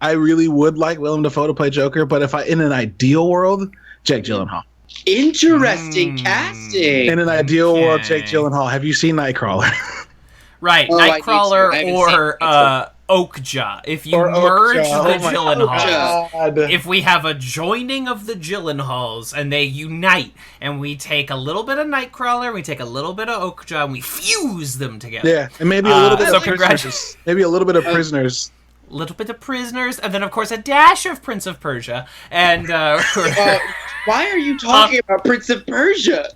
I really would like Willem Dafoe to play Joker, but if in an ideal world, Jake Gyllenhaal. Interesting casting. In an ideal world, Jake Gyllenhaal. Have you seen Nightcrawler? Right, Nightcrawler or Oakja. If you merge the Gyllenhaals, if we have a joining of the Gyllenhaals and they unite, and we take a little bit of Nightcrawler, we take a little bit of Oakja, and we fuse them together. Yeah, and maybe a little bit of Prisoners. Maybe a little bit of Prisoners. Little bit of Prisoners, and then of course a dash of Prince of Persia. And why are you talking about Prince of Persia?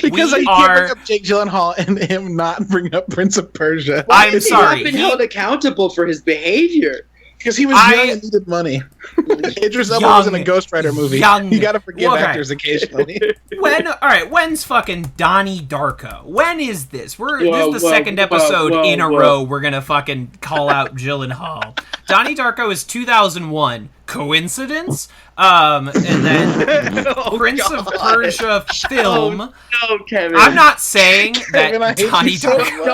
Because I can't bring up Jake Gyllenhaal and him not bring up Prince of Persia. Why I'm sorry. He's not been held accountable for his behavior. Because he was young and needed money. Idris Elba was in a Ghost Rider movie. You gotta forgive actors occasionally. When's fucking Donnie Darko? When is this? This is the second episode in a row we're gonna fucking call out Gyllenhaal. Donnie Darko is 2001. Coincidence? And then Prince of Persia film. No, Kevin. I'm not saying that Donnie Darko...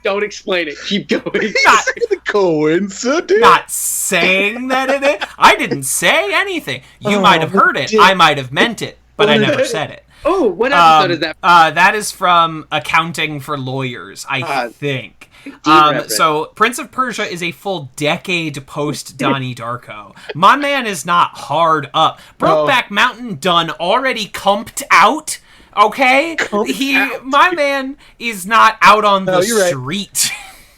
Don't explain it. Keep going. Coincidence? Not saying that it is. I didn't say anything. You might have heard it. I might have meant it, but I never said it. Oh, what episode is that? That is from Accounting for Lawyers, I think. So Prince of Persia is a full decade post Donnie Darko. My man is not hard up. Brokeback Mountain done already comped out. Okay, my man is not out on the street. Right.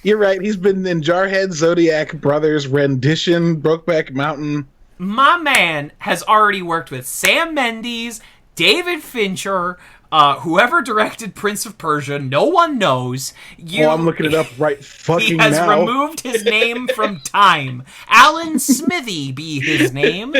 You're right. He's been in Jarhead, Zodiac Brothers, Rendition, Brokeback Mountain. My man has already worked with Sam Mendes, David Fincher, whoever directed Prince of Persia, no one knows. I'm looking it up right fucking now. He has removed his name from time. Alan Smithy be his name.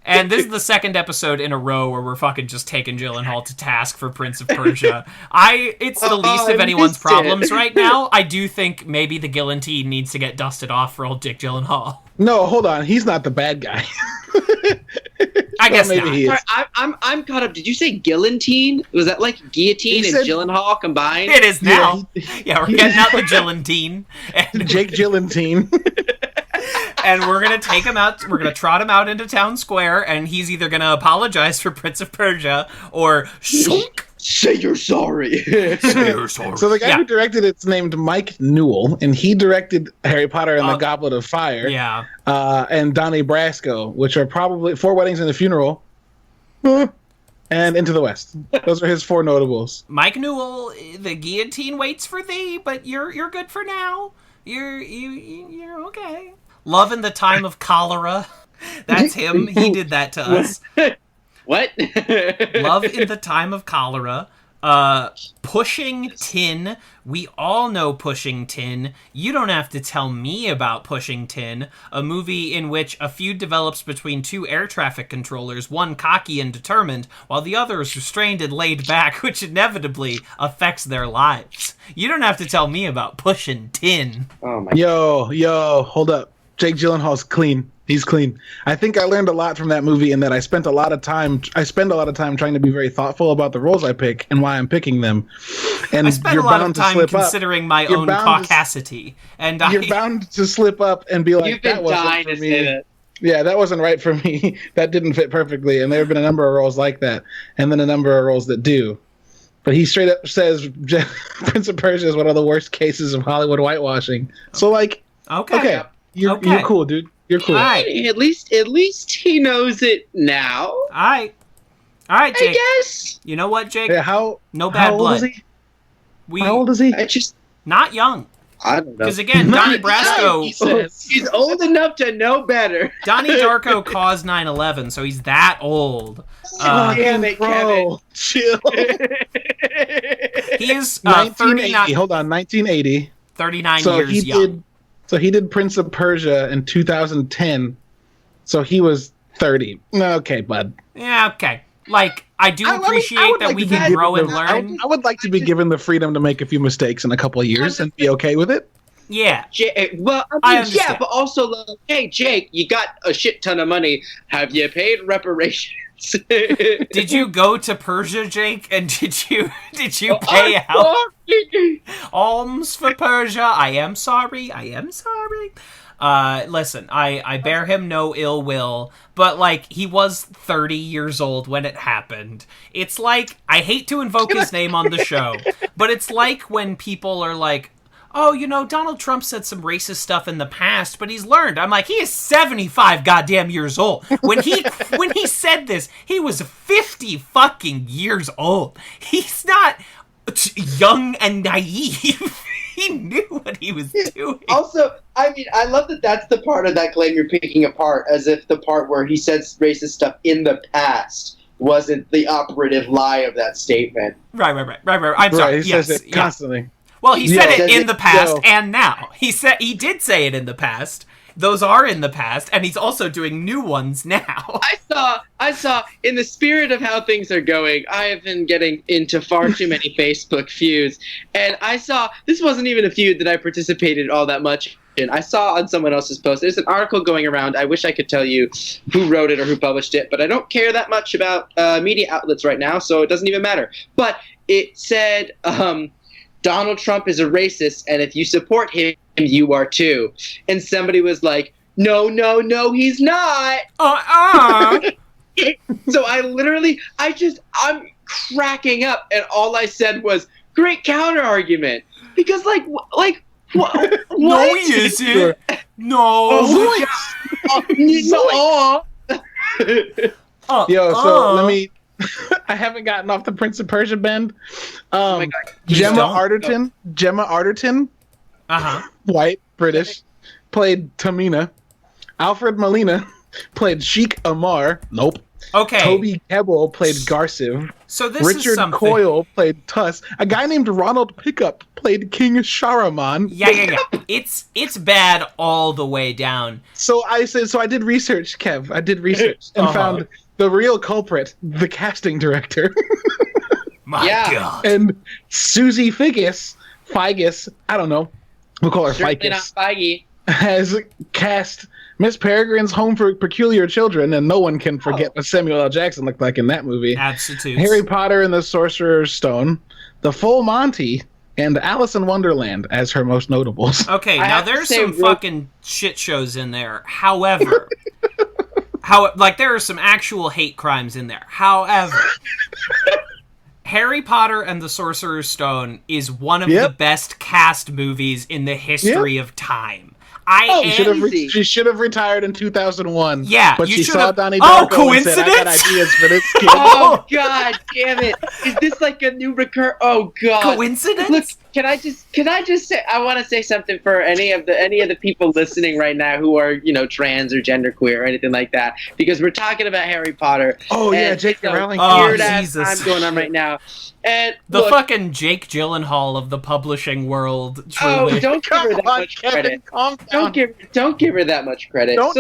And this is the second episode in a row where we're fucking just taking Gyllenhaal to task for Prince of Persia. It's the least of anyone's problems right now. I do think maybe the Gyllantine needs to get dusted off for old Dick Gyllenhaal. No, hold on. He's not the bad guy. I guess maybe not. He is. I'm caught up. Did you say Gyllantine? Was that like guillotine and Gyllenhaal combined? It is now. Yeah, we're getting out the Gyllantine. Jake Gyllantine. And we're going to take him out. We're going to trot him out into town square, and he's either going to apologize for Prince of Persia or say you're sorry. Say you're sorry. So the guy who directed it's named Mike Newell, and he directed Harry Potter and the Goblet of Fire. Yeah. And Donnie Brasco, which are probably Four Weddings and a Funeral. And Into the West. Those are his four notables. Mike Newell, the guillotine waits for thee, but you're good for now. You're okay. Love in the Time of Cholera. That's him. He did that to us. What? Love in the Time of Cholera. Pushing Tin. We all know Pushing Tin. You don't have to tell me about Pushing Tin, a movie in which a feud develops between two air traffic controllers, one cocky and determined, while the other is restrained and laid back, which inevitably affects their lives. You don't have to tell me about Pushing Tin. Oh my Yo, hold up. Jake Gyllenhaal's clean. He's clean. I think I learned a lot from that movie in that I spend a lot of time trying to be very thoughtful about the roles I pick and why I'm picking them. And I spend a lot of time considering my own caucasity. You're bound to slip up and be like, that wasn't for me. Yeah, that wasn't right for me. That didn't fit perfectly. And there have been a number of roles like that. And then a number of roles that do. But he straight up says Prince of Persia is one of the worst cases of Hollywood whitewashing. So okay. You're cool, dude. You're cool. Right. At least he knows it now. All right, Jake. I guess. You know what, Jake? Yeah, no bad blood. How old is he? Not young. I don't know. Because again, Donnie Brasco... He says. He's old enough to know better. Donnie Darko caused 9/11, so he's that old. Damn it, Kevin. Chill. He is 39... Hold on, 1980. 39 years young. So he did Prince of Persia in 2010. So he was 30. Okay, bud. Yeah, okay. I do appreciate that we can grow and learn. I would like to be given the freedom to make a few mistakes in a couple of years and be okay with it. Yeah. Well, I understand. But also, hey, Jake, you got a shit ton of money. Have you paid reparations? Did you go to Persia, Jake? And did you pay out alms for Persia? I am sorry. Listen, I bear him no ill will, but, like, he was 30 years old when it happened. It's like, I hate to invoke his name on the show, but it's like when people are like, oh, you know, Donald Trump said some racist stuff in the past, but he's learned. I'm like, he is 75 goddamn years old. When he said this, he was 50 fucking years old. He's not young and naive. He knew what he was doing. Also, I mean, I love that that's the part of that claim you're picking apart, as if the part where he said racist stuff in the past wasn't the operative lie of that statement. Right. I'm sorry. He says it constantly. Well, he said it in the past and now. He did say it in the past. Those are in the past, and he's also doing new ones now. I saw, in the spirit of how things are going, I have been getting into far too many Facebook feuds, and I saw, this wasn't even a feud that I participated all that much in. I saw on someone else's post, there's an article going around, I wish I could tell you who wrote it or who published it, but I don't care that much about media outlets right now, so it doesn't even matter. But it said, Donald Trump is a racist, and if you support him, you are too. And somebody was like, no, he's not. So I'm cracking up, and all I said was, great counter argument. Because, what? No, he isn't. No. So let me... I haven't gotten off the Prince of Persia bend. Oh my God. Gemma Arterton, white, British, played Tamina. Alfred Molina played Sheik Amar. Nope. Okay. Toby Kebbell played Garciv. So this Richard is something. Coyle played Tuss. A guy named Ronald Pickup played King Shahraman. Yeah. It's bad all the way down. So I did research, Kev. I did research and found the real culprit, the casting director. My God. And Susie Figgis, I don't know. We'll call her Certainly Ficus. not Feige. Has cast Miss Peregrine's Home for Peculiar Children, and no one can forget what Samuel L. Jackson looked like in that movie. Absolutely. Harry Potter and the Sorcerer's Stone, The Full Monty, and Alice in Wonderland as her most notables. Okay, now there's some fucking shit shows in there. However... there are some actual hate crimes in there. However, Harry Potter and the Sorcerer's Stone is one of the best cast movies in the history of time. She should have retired in 2001. Yeah, but she saw Donnie Darko and said, I got ideas for this kid. Oh, God damn it. Is this like a new Oh, God. Coincidence? Look, can I just say, I want to say something for any of the people listening right now who are, trans or genderqueer or anything like that, because we're talking about Harry Potter. Oh, yeah, Jake Rowling. Jesus. I'm going on right now. And the fucking Jake Gyllenhaal of the publishing world. Truly. Oh, don't give her that much credit. Don't give her that much credit. Don't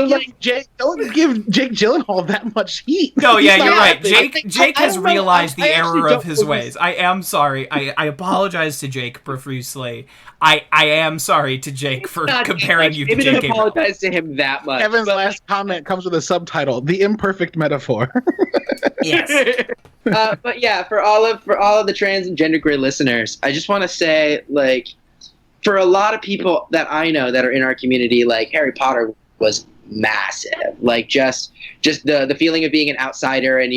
give Jake Gyllenhaal that much heat. No, yeah, you're right. Jake has realized the error of his ways. I am sorry. I apologize to Jake profusely. I am sorry to Jake for comparing you to Jake. Maybe don't apologize to him that much. Kevin's last comment comes with a subtitle: "The Imperfect Metaphor." Yes. But yeah, for all of the trans and genderqueer listeners, I just want to say, for a lot of people that I know that are in our community, Harry Potter was massive. Just the feeling of being an outsider and,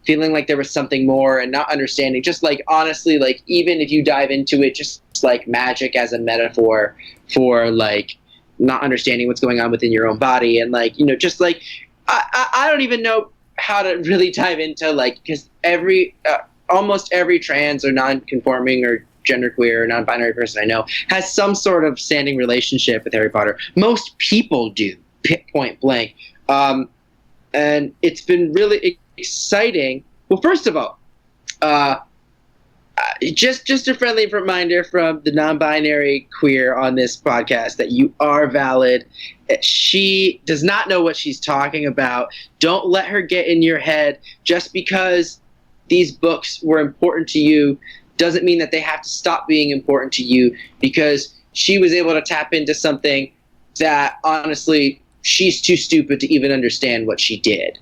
feeling like there was something more and not understanding. Just honestly, even if you dive into it, just magic as a metaphor for not understanding what's going on within your own body. And I don't even know how to really dive into because almost every trans or non-conforming or genderqueer or non-binary person I know has some sort of standing relationship with Harry Potter. Most people do, point blank. And it's been really exciting. Well, first of all, just a friendly reminder from the non-binary queer on this podcast that you are valid. She does not know what she's talking about. Don't let her get in your head. Just because these books were important to you doesn't mean that they have to stop being important to you, because she was able to tap into something that honestly she's too stupid to even understand what she did.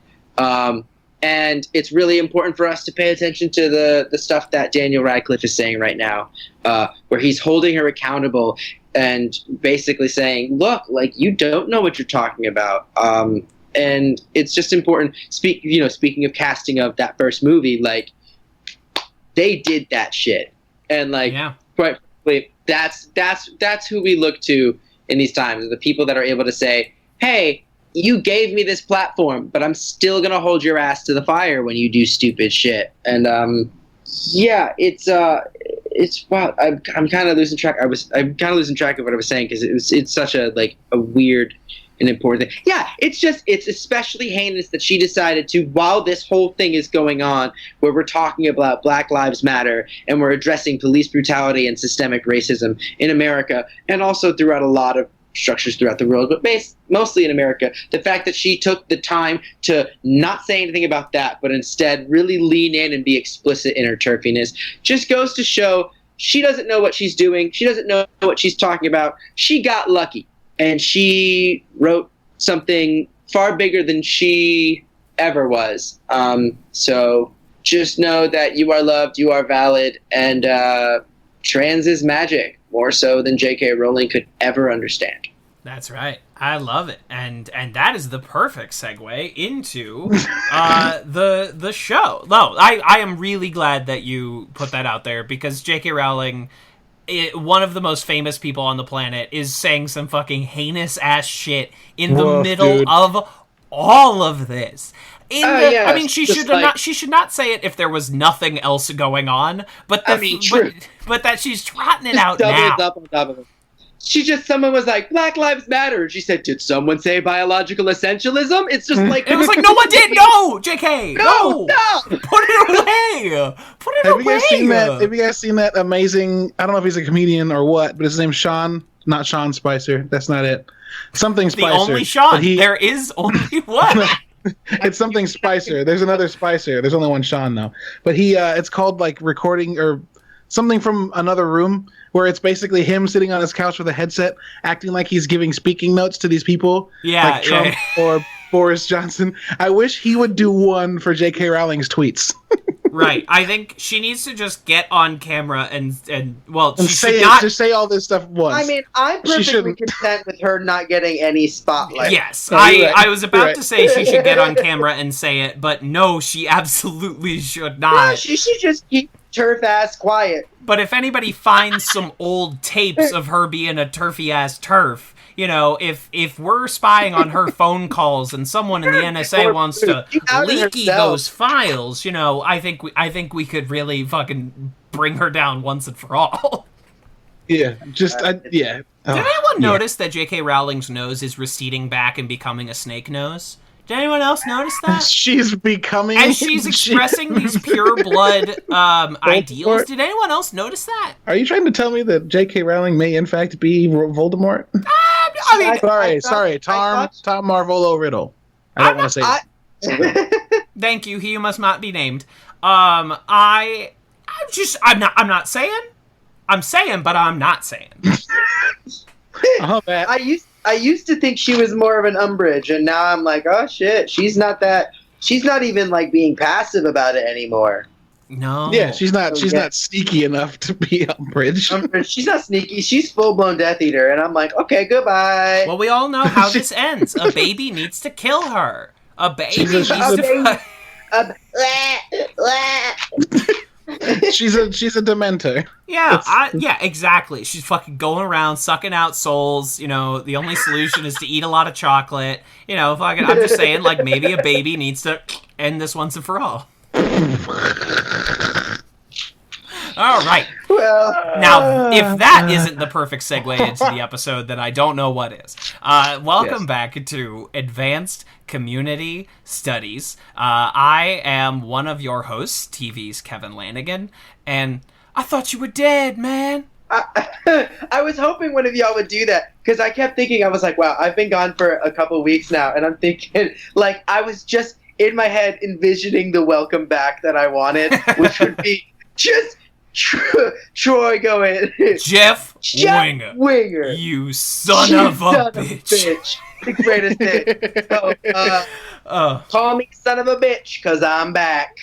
And it's really important for us to pay attention to the stuff that Daniel Radcliffe is saying right now, where he's holding her accountable. and basically saying, look, like, you don't know what you're talking about. And it's just important. Speaking of casting of that first movie, like, they did that shit. And like, quite frankly, that's who we look to in these times. The people that are able to say, hey, you gave me this platform, but I'm still gonna hold your ass to the fire when you do stupid shit. And it's wow. I'm kind of losing track. I'm kind of losing track of what I was saying because it's such a weird and important thing. Yeah, it's especially heinous that she decided to, while this whole thing is going on, where we're talking about Black Lives Matter and we're addressing police brutality and systemic racism in America and also throughout a lot of structures throughout the world, but mostly in America, the fact that she took the time to not say anything about that, but instead really lean in and be explicit in her turfiness, just goes to show she doesn't know what she's doing. She doesn't know what she's talking about. She got lucky, and she wrote something far bigger than she ever was. So just know that you are loved, you are valid, and trans is magic. More so than J.K. Rowling could ever understand. That's right. I love it. And that is the perfect segue into the show. No, I am really glad that you put that out there because J.K. Rowling, one of the most famous people on the planet, is saying some fucking heinous ass shit in the middle of all of this. I mean, she should not say it if there was nothing else going on. But but that she's trotting it out now. Up on top of it. Someone was like, Black Lives Matter. And she said, did someone say biological essentialism? It's just like, it was like, no one did. No, JK. No. Put it away. Put it away. Have you guys seen that amazing, I don't know if he's a comedian or what, but his name's Sean, not Sean Spicer. That's not it. Something Spicer. The only Sean. There is only one. It's something Spicer. There's another Spicer. There's only one Sean though. But it's called like recording or something from another room, where it's basically him sitting on his couch with a headset, acting like he's giving speaking notes to these people, like Trump or Boris Johnson. I wish he would do one for J.K. Rowling's tweets. Right. I think she needs to just get on camera and say all this stuff once. I mean, I'm perfectly content with her not getting any spotlight. Yes. I was about to say she should get on camera and say it, but no, she absolutely should not. No, she should just keep turf ass quiet. But if anybody finds some old tapes of her being a turfy ass turf, if we're spying on her phone calls and someone in the NSA wants to leaky those files, I think we could really fucking bring her down once and for all. Yeah, Did anyone notice that J.K. Rowling's nose is receding back and becoming a snake nose? Did anyone else notice that? She's becoming... And she's expressing these pure blood ideals. Did anyone else notice that? Are you trying to tell me that J.K. Rowling may in fact be Voldemort? Sorry. Tom Marvolo Riddle. I don't want to say that. Thank you. He must not be named. I'm not saying. I'm saying, but I'm not saying. I used to think she was more of an Umbridge, and now I'm like, oh shit, she's not even like being passive about it anymore. No. Yeah, she's not sneaky enough to be Umbridge. She's not sneaky. She's full-blown Death Eater, and I'm like, okay, goodbye. Well, we all know how this ends. A baby needs to kill her. A baby needs to... She's a Dementor. Yeah, exactly. She's fucking going around sucking out souls. The only solution is to eat a lot of chocolate. I'm just saying, like, maybe a baby needs to end this once and for all. All right. Well, now, if that isn't the perfect segue into the episode, then I don't know what is. Welcome back to Advanced Community Studies. I am one of your hosts, TV's Kevin Lanigan, and I thought you were dead, man. I was hoping one of y'all would do that, because I kept thinking, I was like, wow, I've been gone for a couple weeks now, and I'm thinking, like, I was just in my head envisioning the welcome back that I wanted, which would be just Troy going, Jeff Winger, you son of a bitch. The greatest thing. Call me son of a bitch, because I'm back.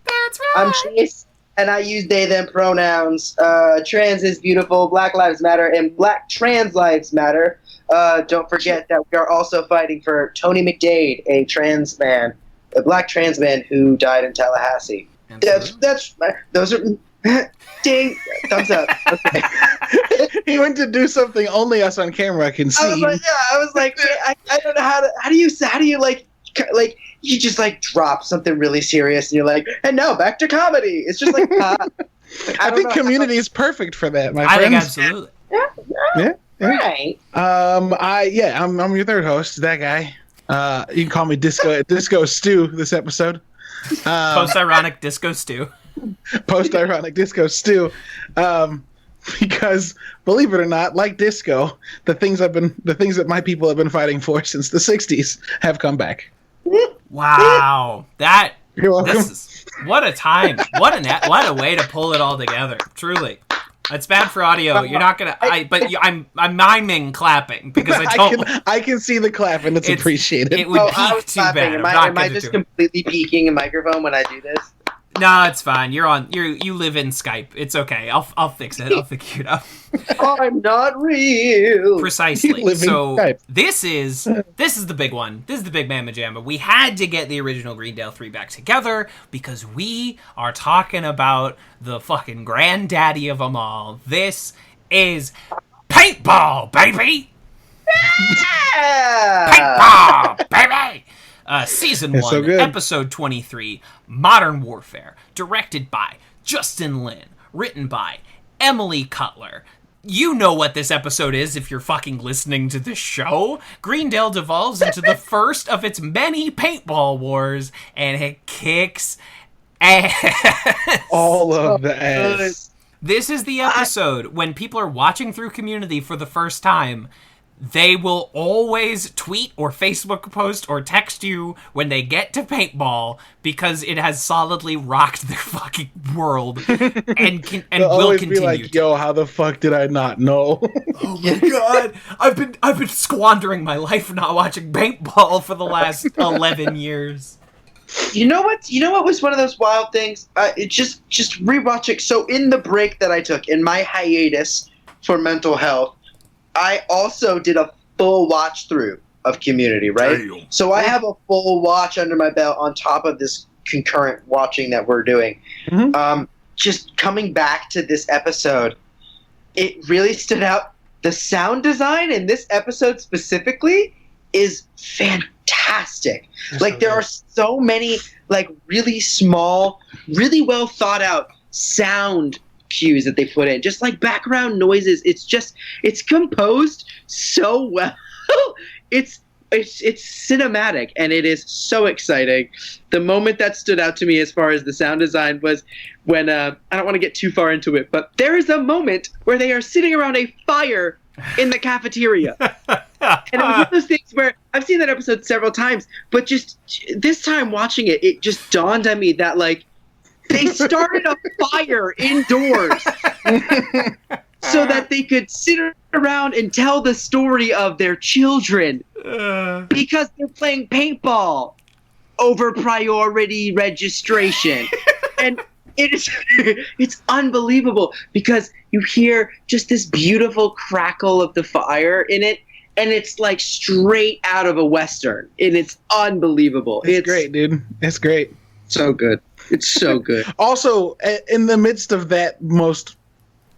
That's right. I'm Jace, and I use they, them pronouns. Trans is beautiful, Black Lives Matter, and Black Trans Lives Matter. Don't forget that we are also fighting for Tony McDade, a trans man, a Black trans man who died in Tallahassee. Those are... Ding! Thumbs up. Okay. He went to do something only us on camera can see. I was like, I don't know how do you like you just like drop something really serious and you're like, and now back to comedy. It's just like, I think Community is perfect for that, my friends. I think absolutely. Yeah. Right. I'm your third host, that guy. You can call me Disco Stu this episode. Post-Ironic Disco Stu. Post-Ironic Disco Stu. Because believe it or not, like disco, the things that my people have been fighting for since the 60s have come back. Wow. You're welcome. What a time. What a way to pull it all together. Truly. It's bad for audio. You're not gonna. I'm miming clapping because I don't. I can see the clap and it's appreciated. It would peak too bad. Am I just completely peaking a microphone when I do this? No, it's fine. You're on. You live in Skype. It's okay. I'll fix it. I'll figure it out. I'm not real. Precisely. So this is the big one. This is the big mamma jamma. We had to get the original Greendale 3 back together because we are talking about the fucking granddaddy of them all. This is Paintball, baby. Yeah! Paintball, baby. Season 1, Episode 23, Modern Warfare, directed by Justin Lin, written by Emily Cutler. You know what this episode is if you're fucking listening to the show. Greendale devolves into the first of its many paintball wars, and it kicks ass. All of the ass. This is the episode when people are watching through Community for the first time. They will always tweet or Facebook post or text you when they get to paintball because it has solidly rocked their fucking world and will continue. Be like, yo, how the fuck did I not know? Oh my god, I've been squandering my life not watching paintball for the last 11 years. You know what was one of those wild things? It just rewatching. So in the break that I took in my hiatus for mental health, I also did a full watch through of Community, right? Damn. So I have a full watch under my belt on top of this concurrent watching that we're doing. Mm-hmm. Just coming back to this episode, it really stood out. The sound design in this episode specifically is fantastic. There are so many really small, really well thought out sound cues that they put in, just like background noises. It's composed so well. It's cinematic and it is so exciting. The moment that stood out to me as far as the sound design was when I don't want to get too far into it, but there is a moment where they are sitting around a fire in the cafeteria. And it was one of those things where I've seen that episode several times, but just this time watching it, it just dawned on me that they started a fire indoors so that they could sit around and tell the story of their children because they're playing paintball over priority registration. And it's unbelievable because you hear just this beautiful crackle of the fire in it, and it's straight out of a Western, and it's unbelievable. It's great, dude. It's great. So good. It's so good. Also, in the midst of that most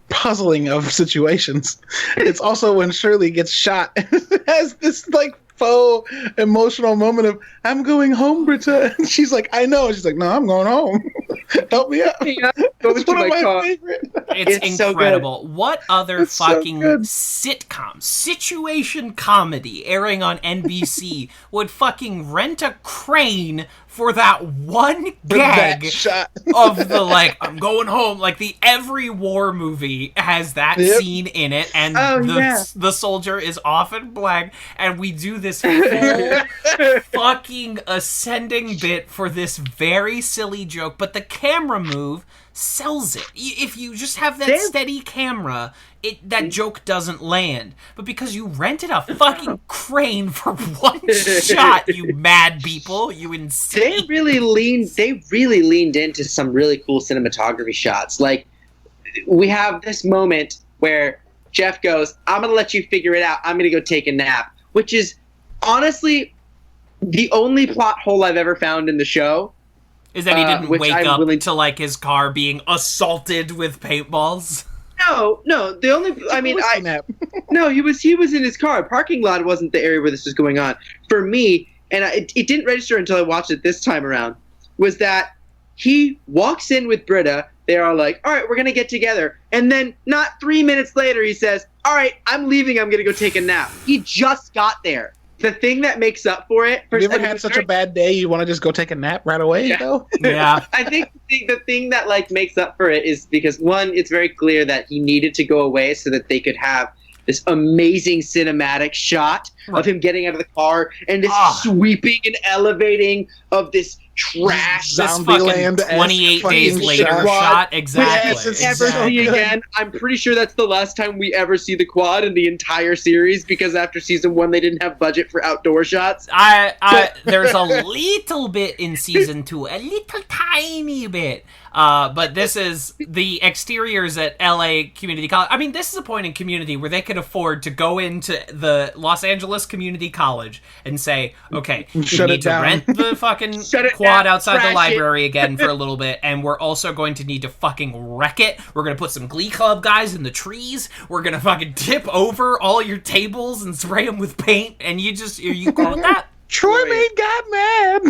puzzling of situations, it's also when Shirley gets shot and has this faux emotional moment of, I'm going home, Britta. And she's like, I know. And she's like, no, I'm going home. Help me out. It's one of my favorite. It's incredible. So what other fucking sitcom, situation comedy airing on NBC would fucking rent a crane for that one gag of the I'm going home? Every war movie has that scene in it, and the soldier is off in black, and we do this whole fucking ascending bit for this very silly joke, but the camera move sells it. If you just have that steady camera, that joke doesn't land. But because you rented a fucking crane for one shot, you mad people, you insane. They really leaned into some really cool cinematography shots. Like, we have this moment where Jeff goes, I'm gonna let you figure it out. I'm gonna go take a nap, which is honestly the only plot hole I've ever found in the show. Is that he didn't wake up to, like, his car being assaulted with paintballs? No. The only, no, he was in his car. Parking lot wasn't the area where this was going on. For me, and it didn't register until I watched it this time around, was that he walks in with Britta. They are like, all right, we're going to get together. And then not 3 minutes later, he says, all right, I'm leaving. I'm going to go take a nap. He just got there. The thing that makes up for it... Have you ever had such a bad day you want to just go take a nap right away, though? Yeah. I think the thing that, like, makes up for it is because, one, it's very clear that he needed to go away so that they could have this amazing cinematic shot of him getting out of the car and this sweeping and elevating of this trash. This fucking 28 days later shot. Exactly. Yes, ever see again. I'm pretty sure that's the last time we ever see the quad in the entire series, because after season 1 they didn't have budget for outdoor shots. There's a little bit in season 2, a little tiny bit. But this is the exteriors at LA Community College. I mean, this is a point in Community where they could afford to go into the Los Angeles Community College and say, okay, we need to rent the fucking quad outside the library again for a little bit, and we're also going to need to fucking wreck it. We're going to put some Glee Club guys in the trees. We're going to fucking tip over all your tables and spray them with paint, and are you cool with that? Troy made God mad!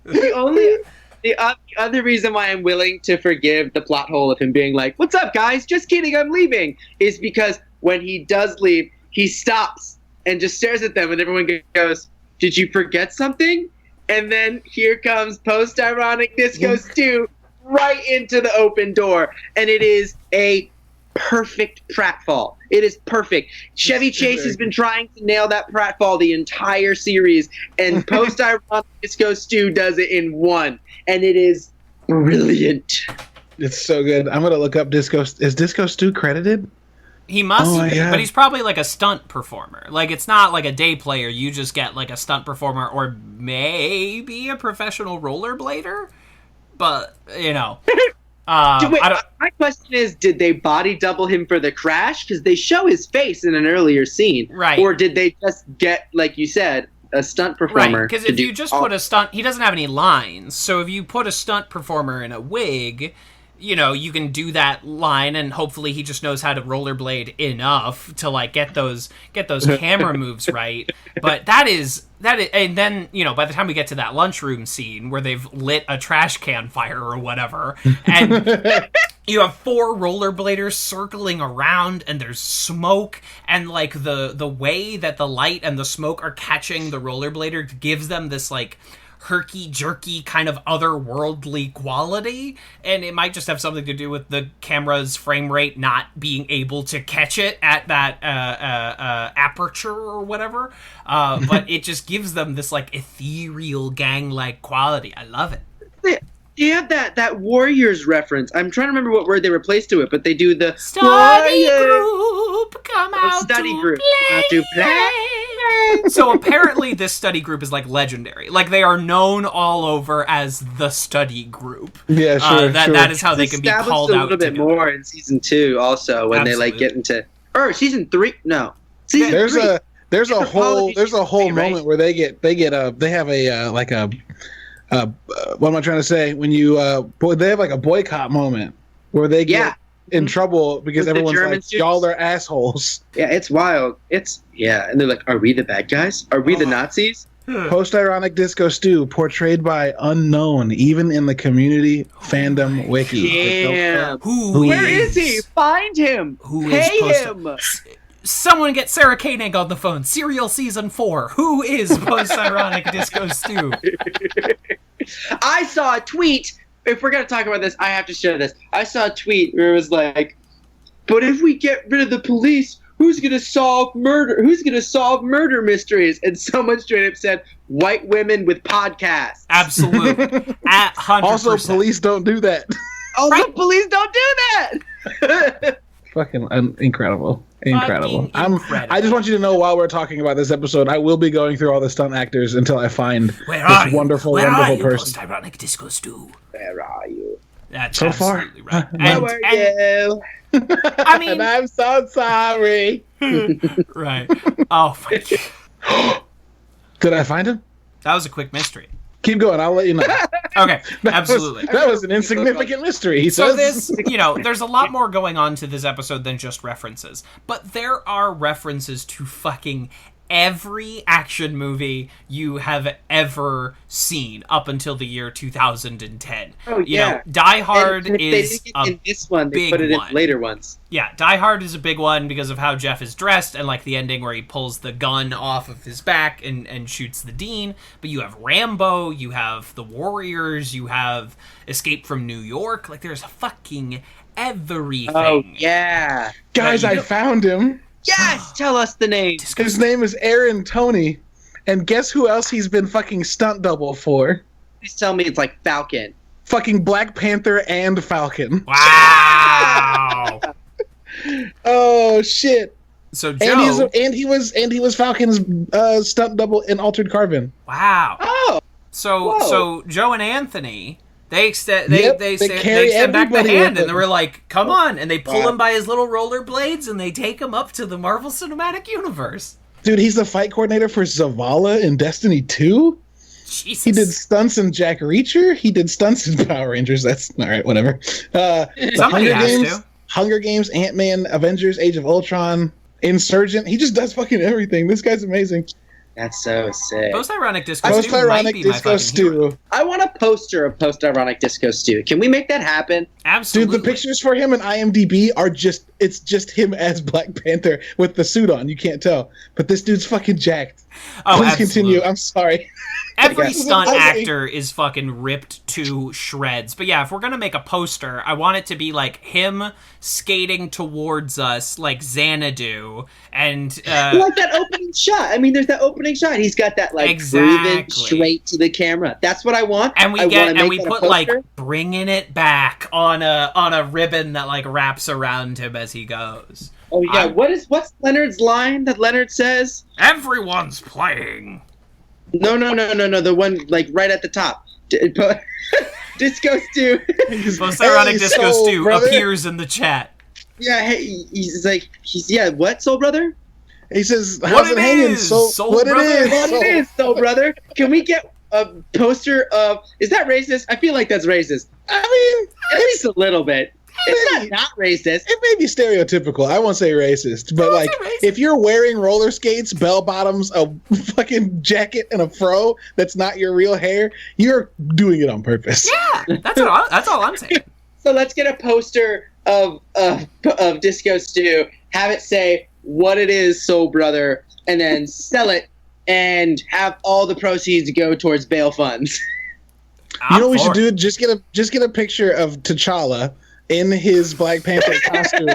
The other reason why I'm willing to forgive the plot hole of him being like, what's up, guys? Just kidding, I'm leaving, is because when he does leave, he stops and just stares at them, and everyone goes, did you forget something? And then here comes Post-Ironic Disco Stu right into the open door, and it is a perfect pratfall. It is perfect. Chevy Chase has been trying to nail that pratfall the entire series, and Post-Ironic Disco Stu does it in one, and it is brilliant. It's so good. I'm gonna look up Disco. Is Disco Stu credited? He must be, but he's probably like a stunt performer. Like, it's not like a day player. You just get like a stunt performer or maybe a professional rollerblader. But, you know. My question is, did they body double him for the crash? Because they show his face in an earlier scene. Right. Or did they just get, like you said, a stunt performer? Right, because if you just put a stunt... He doesn't have any lines. So if you put a stunt performer in a wig... You know, you can do that line, and hopefully he just knows how to rollerblade enough to, like, get those camera moves right. But that is, and then, you know, by the time we get to that lunchroom scene where they've lit a trash can fire or whatever, and you have 4 rollerbladers circling around, and there's smoke, and, like, the way that the light and the smoke are catching the rollerblader gives them this, like, herky-jerky kind of otherworldly quality, and it might just have something to do with the camera's frame rate not being able to catch it at that aperture or whatever, but it just gives them this, like, ethereal gang-like quality. I love it. They have that Warriors reference. I'm trying to remember what word they replaced to it, but they do the study group come out to play. So apparently this study group is, like, legendary. Like, they are known all over as the study group. Yeah, sure. That is how they can be called out. A little bit more in season 2 also, when they, like, get into... Or season 3? No. Season 3. There's a whole moment where they have a what am I trying to say? When you they have like a boycott moment where they get in trouble because everyone's like, y'all are assholes. Yeah, it's wild. And they're like, are we the bad guys? Are we the Nazis? Post-Ironic Disco Stu, portrayed by unknown, even in the Community fandom wiki. Damn. Where is he? Find him. Pay him. Someone get Sarah Koenig on the phone. Serial Season 4. Who is Post-Ironic Disco Stu? I saw a tweet. If we're going to talk about this, I have to share this. I saw a tweet where it was like, but if we get rid of the police, who's gonna solve murder? Who's gonna solve murder mysteries? And someone straight up said, white women with podcasts. Absolutely. At 100%. Also, police don't do that. Also, police don't do that. Fucking incredible. Incredible. Incredible. I just want you to know, while we're talking about this episode, I will be going through all the stunt actors until I find this wonderful person. Post-Ironic Disco Stu. Where are you? That's so far. absolutely right. How are you? I mean, and I'm so sorry. Right. Oh my God. Did I find him? That was a quick mystery. Keep going. I'll let you know. Okay, absolutely. That was an insignificant mystery. He So says. this, there's a lot more going on to this episode than just references. But there are references to fucking every action movie you have ever seen up until the year 2010. Oh, yeah. Die Hard is in this one. They big put it one. in later ones. Yeah, Die Hard is a big one because of how Jeff is dressed and like the ending where he pulls the gun off of his back and shoots the Dean. But you have Rambo, you have The Warriors, you have Escape from New York. Like there's fucking everything. Oh, yeah. Guys, I found him. Yes, tell us the name. His name is Aaron Toney. And guess who else he's been fucking stunt double for? Please tell me it's like Falcon. Fucking Black Panther and Falcon. Wow. Oh shit. So Joe, and he was Falcon's stunt double in Altered Carbon. wow. Oh. So Joe and Anthony, they extend Yep, they carry extend back the everybody hand, with and they were like, "Come on!" And they pull Wow. him by his little roller blades, and they take him up to the Marvel Cinematic Universe. Dude, he's the fight coordinator for Zavala in Destiny 2. Jesus. He did stunts in Jack Reacher. He did stunts in Power Rangers. That's all right, whatever. Somebody has to. Hunger Games, Ant-Man, Avengers, Age of Ultron, Insurgent. He just does fucking everything. This guy's amazing. That's so sick. Post-Ironic Disco Post-Ironic Disco Stu. I want a poster of Post-Ironic Disco Stu. Can we make that happen? Absolutely. Dude, the pictures for him in IMDb are it's just him as Black Panther with the suit on. You can't tell. But this dude's fucking jacked. Oh, Please absolutely. continue. I'm sorry. Every stunt amazing. actor is fucking ripped to shreds. But yeah, if we're gonna make a poster, I want it to be like him skating towards us like Xanadu, and like that opening shot. I mean, there's that opening shot. He's got that like breathing straight to the camera. That's what I want. And we put like bringing it back on a ribbon that like wraps around him as he goes. Oh yeah, what's Leonard's line that Leonard says? Everyone's playing. No. The one like right at the top. Disco Stu. Post-Ironic Disco Stu appears in the chat. Yeah, hey, he's what, soul brother? He says, "How's it hanging, soul? What it is, soul brother? Can we get a poster of? Is that racist? I feel like that's racist. I mean, at least a little bit. It's not racist. It may be stereotypical. I won't say racist, but like if you're wearing roller skates, bell bottoms, a fucking jacket, and a fro that's not your real hair, you're doing it on purpose. Yeah, that's all I'm saying. So let's get a poster of Disco Stu. Have it say what it is, soul brother, and then sell it, and have all the proceeds go towards bail funds. You know what we should do? Just get a picture of T'Challa in his Black Panther costume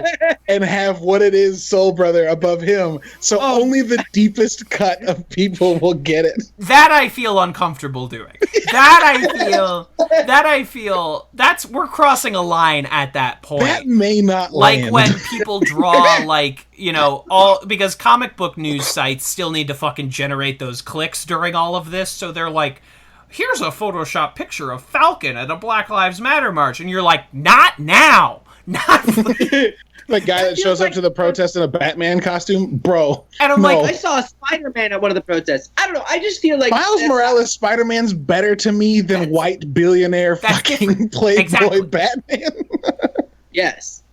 and have what it is, soul brother, above him, so only the deepest cut of people will get it. That I feel uncomfortable doing. We're crossing a line at that point. That may not like land. when people draw all because comic book news sites still need to fucking generate those clicks during all of this, so they're like, here's a Photoshop picture of Falcon at a Black Lives Matter march. And you're like, not now. Not the guy that shows up to the protest in a Batman costume? Bro. And I'm like, I saw a Spider-Man at one of the protests. I don't know. I just feel like Miles Morales Spider-Man's better to me than white billionaire fucking playboy Batman. Yes.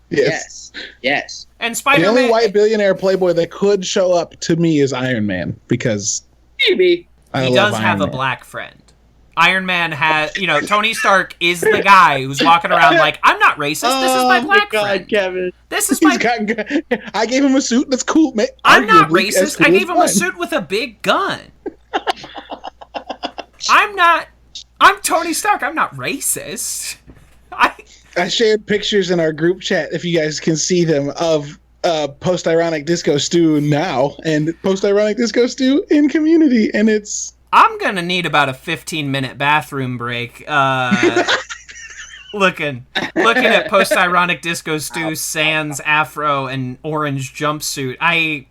And Spider-Man... The only white billionaire playboy that could show up to me is Iron Man, because... Maybe. He does have a black friend. Iron Man has, Tony Stark is the guy who's walking around like, I'm not racist. This is my black friend. Kevin. This is my. I gave him a suit. That's cool, man. I'm not racist. I gave him a suit with a big gun. I'm Tony Stark. I'm not racist. I shared pictures in our group chat, if you guys can see them, of Post-Ironic Disco Stu now and Post-Ironic Disco Stu in Community, and it's... I'm gonna need about a 15-minute bathroom break. Looking at Post-Ironic Disco Stu, sans afro and orange jumpsuit. I'm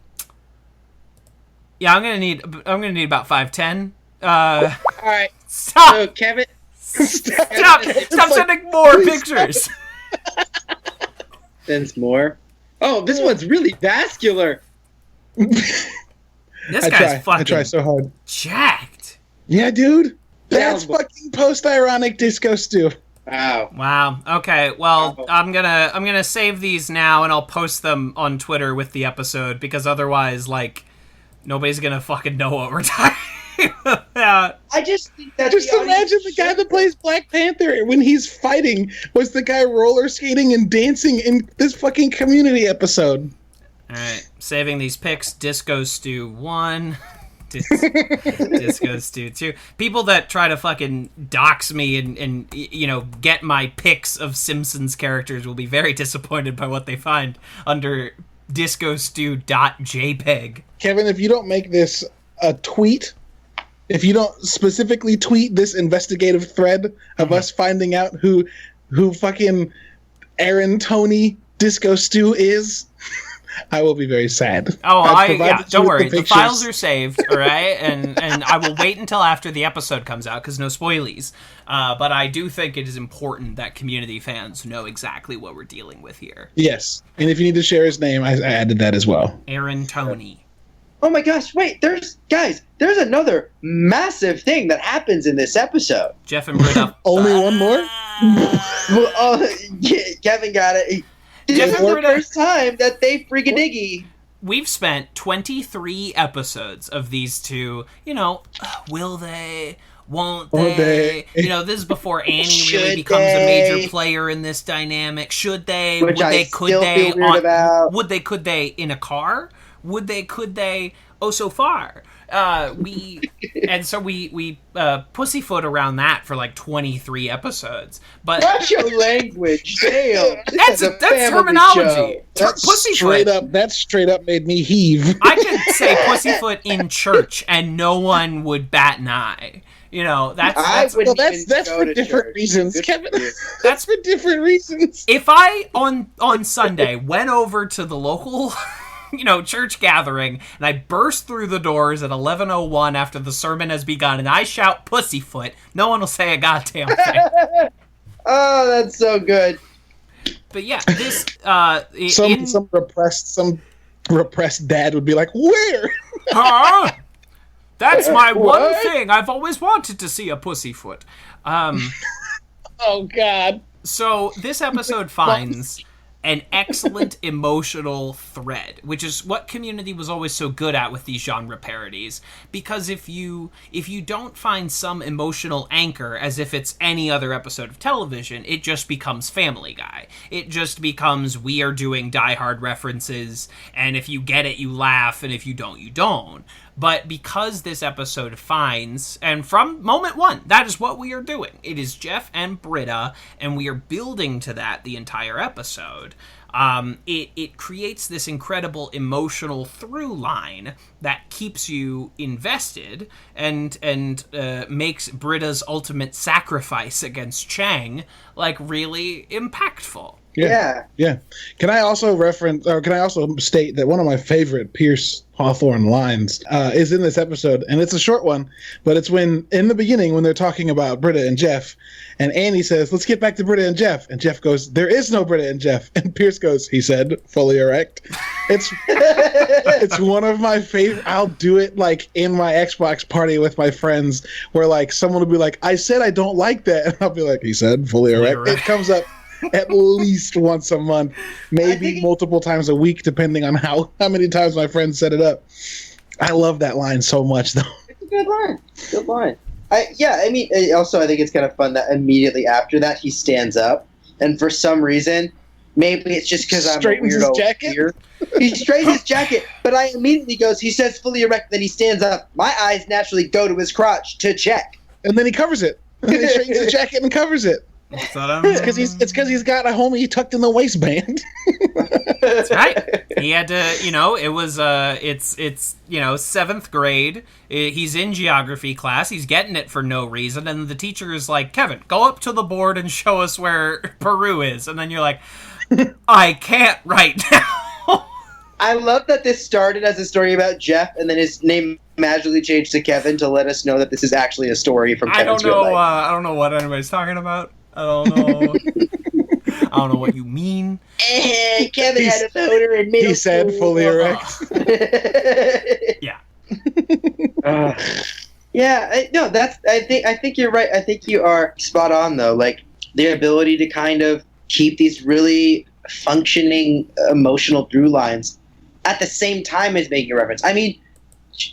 gonna need about 5'10". All right. Stop. So Kevin, Stop sending more pictures. Sends more. Oh, this one's really vascular. This guy's fucking I try so hard. jacked. Yeah, dude. That's fucking Post-Ironic Disco Stu. Wow. Okay. Well, wow. I'm gonna save these now, and I'll post them on Twitter with the episode, because otherwise, like, nobody's gonna fucking know what we're talking about. I just think that just imagine the guy that plays Black Panther when he's fighting was the guy roller skating and dancing in this fucking Community episode. All right, saving these pics. Disco Stu 1. Disco Stu 2. People that try to fucking dox me and get my pics of Simpsons characters will be very disappointed by what they find under discostu.jpg. Kevin, if you don't make this a tweet, if you don't specifically tweet this investigative thread of us finding out who fucking Aaron Toney Disco Stu is, I will be very sad. Oh, don't worry. The files are saved, all right? And I will wait until after the episode comes out, because no spoilies. But I do think it is important that Community fans know exactly what we're dealing with here. Yes. And if you need to share his name, I added that as well. Aaron Toney. Oh my gosh, wait, there's another massive thing that happens in this episode. Jeff and Britta. Only one more? Well, Kevin got it. This is the first time that they freaking-diggy. We've spent 23 episodes of these two, will they, won't they? This is before Annie really becomes a major player in this dynamic. Should they? Which Could they in a car? Could they? Oh, so far. We pussyfoot around that for like 23 episodes. But that's your language. Damn. That's terminology. Pussyfoot. That straight up made me heave. I could say pussyfoot in church and no one would bat an eye. That's for different reasons, Kevin. That's for different reasons. If I on Sunday went over to the local church gathering, and I burst through the doors at 11:01 after the sermon has begun, and I shout pussyfoot, no one will say a goddamn thing. Oh, that's so good. But yeah, this some repressed dad would be like, "Where? Huh? That's my one thing. I've always wanted to see a pussyfoot." Oh God. So this episode finds an excellent emotional thread, which is what Community was always so good at with these genre parodies. Because if you don't find some emotional anchor, as if it's any other episode of television, it just becomes Family Guy. It just becomes, we are doing Die Hard references, and if you get it, you laugh, and if you don't, you don't. But because this episode finds, and from moment one, that is what we are doing. It is Jeff and Britta, and we are building to that the entire episode. It creates this incredible emotional through line that keeps you invested and makes Britta's ultimate sacrifice against Chang really impactful. Yeah. Can I also state that one of my favorite Pierce Hawthorne lines is in this episode, and it's a short one, but it's in the beginning when they're talking about Britta and Jeff, and Annie says, "Let's get back to Britta and Jeff," and Jeff goes, "There is no Britta and Jeff," and Pierce goes, he said, fully erect. It's one of my favorite. I'll do it in my Xbox party with my friends, where someone will be like, "I said I don't like that," and I'll be like, "He said fully erect." It comes up at least once a month, maybe multiple times a week, depending on how many times my friends set it up. I love that line so much, though. It's a good line. Good line. I think it's kind of fun that immediately after that he stands up, and for some reason, maybe it's just because I'm a weirdo here. He straightens his jacket, but I immediately he says fully erect, then he stands up. My eyes naturally go to his crotch to check. And then he covers it. And then he straightens his jacket and covers it. It's because he's got a homie tucked in the waistband. That's right. He had to, it was it's 7th grade. He's in geography class. He's getting it for no reason, and the teacher is like, "Kevin, go up to the board and show us where Peru is." And then you're like, "I can't right now." I love that this started as a story about Jeff, and then his name magically changed to Kevin to let us know that this is actually a story from Kevin's real life. I don't know what anybody's talking about. I don't know. I don't know what you mean. Kevin had a boner in middle He said school. fully erect. Yeah. I think you're right. I think you are spot on, though. Like, the ability to kind of keep these really functioning emotional through lines at the same time as making a reference. I mean,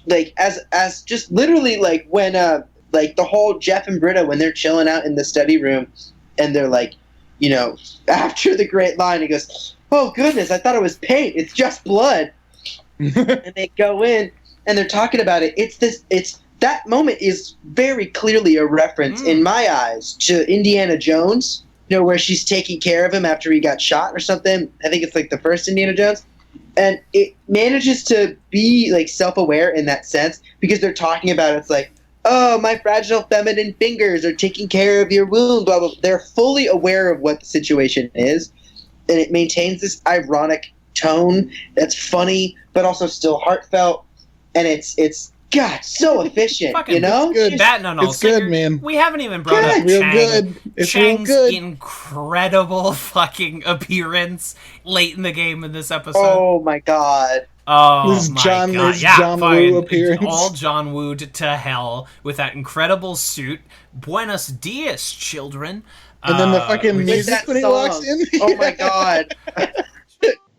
like, as just literally, like, when like the whole Jeff and Britta, when they're chilling out in the study room and they're like, after the great line, he goes, "Oh goodness, I thought it was paint. It's just blood." And they go in and they're talking about it. That moment is very clearly a reference in my eyes to Indiana Jones, where she's taking care of him after he got shot or something. I think it's like the first Indiana Jones. And it manages to be like self-aware in that sense because they're talking about it's like, "Oh, my fragile feminine fingers are taking care of your wound," blah, blah, blah. They're fully aware of what the situation is, and it maintains this ironic tone that's funny, but also still heartfelt, and it's God, so efficient, Fucking It's good. Batting on all It's good, cylinders. man. We haven't even brought up Real Chang. good. It's Chang's real good. incredible fucking appearance late in the game in this episode. Oh my God. Oh This is my John- god! this Yeah, John fine. Woo appearance. All John Woo'd to hell with that incredible suit. Buenos dias, children. And then the fucking With music that when he song. walks in. Oh my God.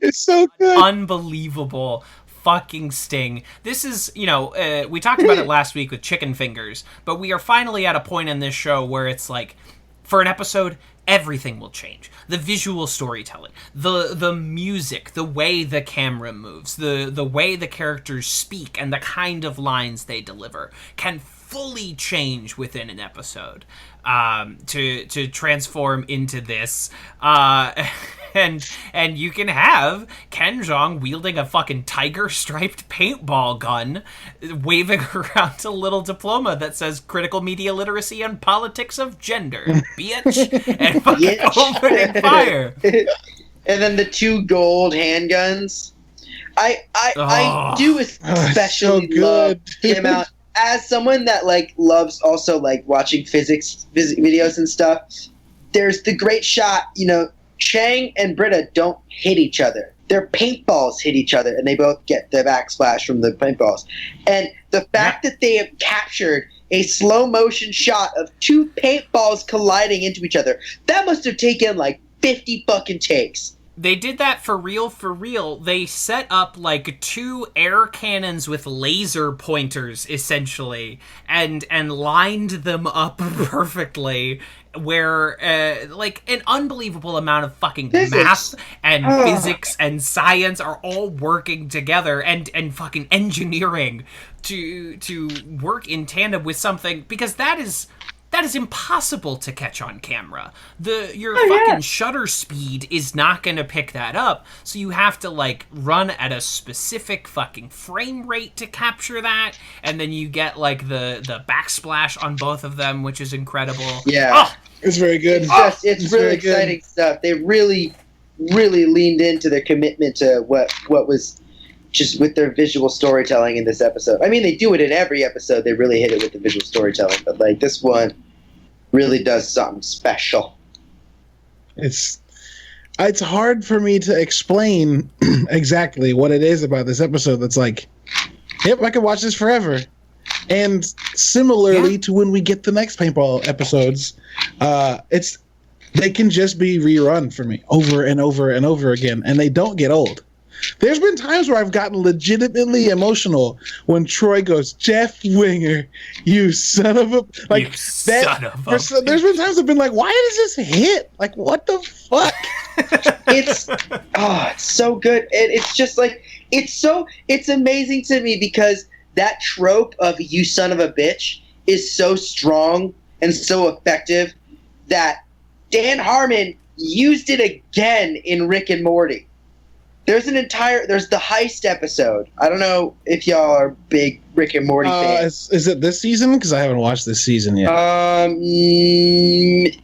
It's so good. Unbelievable fucking sting. This is, we talked about it last week with Chicken Fingers, but we are finally at a point in this show where it's like, for an episode, everything will change. The visual storytelling, the music, the way the camera moves, the way the characters speak, and the kind of lines they deliver can fully change within an episode to transform into this. And you can have Ken Jeong wielding a fucking tiger-striped paintball gun, waving around a little diploma that says "Critical Media Literacy and Politics of Gender," bitch, and fucking opening fire. And then the 2 gold handguns. I do especially so love good. the amount, as someone that like loves also like watching physics videos and stuff. There's the great shot, Chang and Britta don't hit each other. Their paintballs hit each other, and they both get the backsplash from the paintballs. And the fact that they have captured a slow motion shot of 2 paintballs colliding into each other, that must have taken like 50 fucking takes. They did that for real. They set up like 2 air cannons with laser pointers, essentially, and lined them up perfectly, where like an unbelievable amount of fucking math and physics and science are all working together, and fucking engineering to work in tandem with something, because that is impossible to catch on camera. Your fucking shutter speed is not going to pick that up, so you have to like run at a specific fucking frame rate to capture that, and then you get like the backsplash on both of them, which is incredible. Yeah, it's very good. It's really exciting stuff. They really, really leaned into their commitment to what was just with their visual storytelling in this episode. I mean, they do it in every episode. They really hit it with the visual storytelling, but like this one really does something special. It's hard for me to explain exactly what it is about this episode that's like, yep, I could watch this forever. And similarly to when we get the next paintball episodes, they can just be rerun for me over and over and over again, and they don't get old. There's been times where I've gotten legitimately emotional when Troy goes, "Jeff Winger, you son of a..." Like, you son of a... There's been times I've been like, why does this hit? Like, what the fuck? It's so good. And it's just like, it's amazing to me because that trope of "you son of a bitch" is so strong and so effective that Dan Harmon used it again in Rick and Morty. There's the heist episode. I don't know if y'all are big Rick and Morty fans. Is it this season? Because I haven't watched this season yet.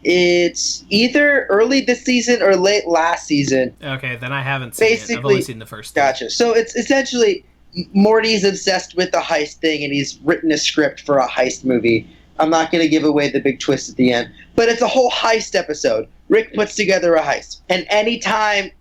It's either early this season or late last season. Okay, then I haven't seen it. I've only seen the first two. Gotcha. So it's essentially Morty's obsessed with the heist thing, and he's written a script for a heist movie. I'm not going to give away the big twist at the end, but it's a whole heist episode. Rick puts together a heist, and anytime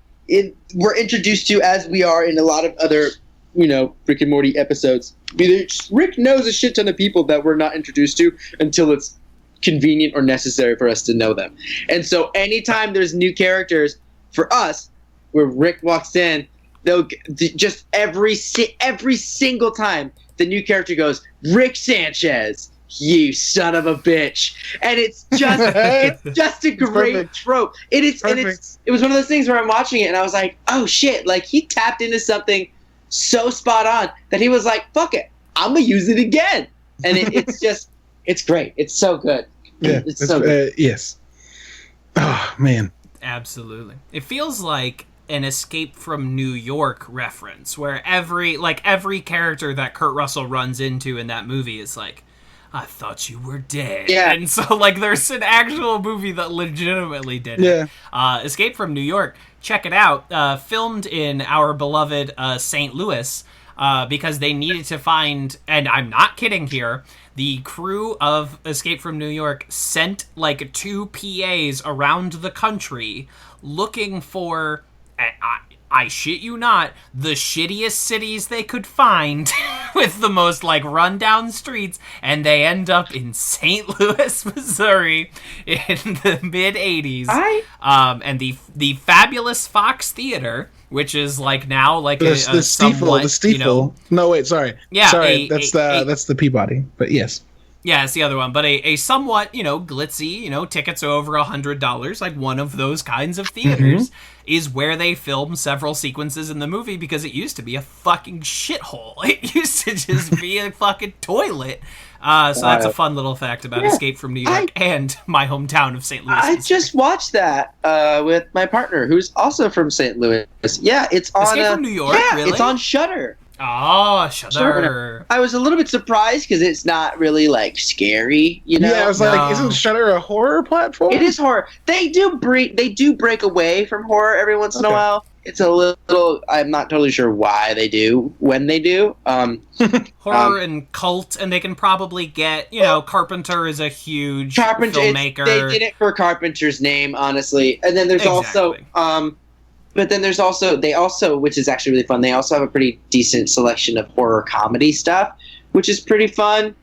we're introduced to, as we are in a lot of other, Rick and Morty episodes, Rick knows a shit ton of people that we're not introduced to until it's convenient or necessary for us to know them. And so anytime there's new characters for us, where Rick walks in, they'll just every single time the new character goes, Rick Sanchez, you son of a bitch, and it's just a great trope. It was one of those things where I'm watching it and I was like, oh shit, like he tapped into something so spot on that he was like, fuck it, I'm gonna use it again, and it's great. It's so good. Yeah, it's so good. Yes. Oh man, absolutely. It feels like an Escape from New York reference, where every character that Kurt Russell runs into in that movie is like, I thought you were dead. Yeah. And so, like, there's an actual movie that legitimately did it. Yeah. Escape from New York, check it out. Filmed in our beloved St. Louis, because they needed to find, and I'm not kidding here, the crew of Escape from New York sent, like, 2 PAs around the country looking for, I shit you not, the shittiest cities they could find with the most, like, rundown streets, and they end up in St. Louis, Missouri in the mid-'80s. And the fabulous Fox Theater, which is, like, now, like, the Stiefel. No, wait, sorry. Yeah. Sorry, that's the Peabody, but yes. Yeah, it's the other one, but a somewhat, glitzy, tickets over $100, like one of those kinds of theaters, is where they filmed several sequences in the movie, because it used to be a fucking shithole. It used to just be a fucking toilet. So that's a fun little fact about Escape from New York and my hometown of St. Louis. I just watched that with my partner, who's also from St. Louis. Yeah, it's on Escape from New York. Yeah, really? It's on Shudder. Oh, Shudder. I was a little bit surprised because it's not really, like, scary, Yeah, I was like, isn't Shudder a horror platform? It is horror. They do break away from horror every once in a while. It's a little, I'm not totally sure why they do, when they do. Horror and cult, and they can probably get, Carpenter is a huge filmmaker. They did it for Carpenter's name, honestly. And then there's also... But then there's also, which is actually really fun, they also have a pretty decent selection of horror comedy stuff, which is pretty fun.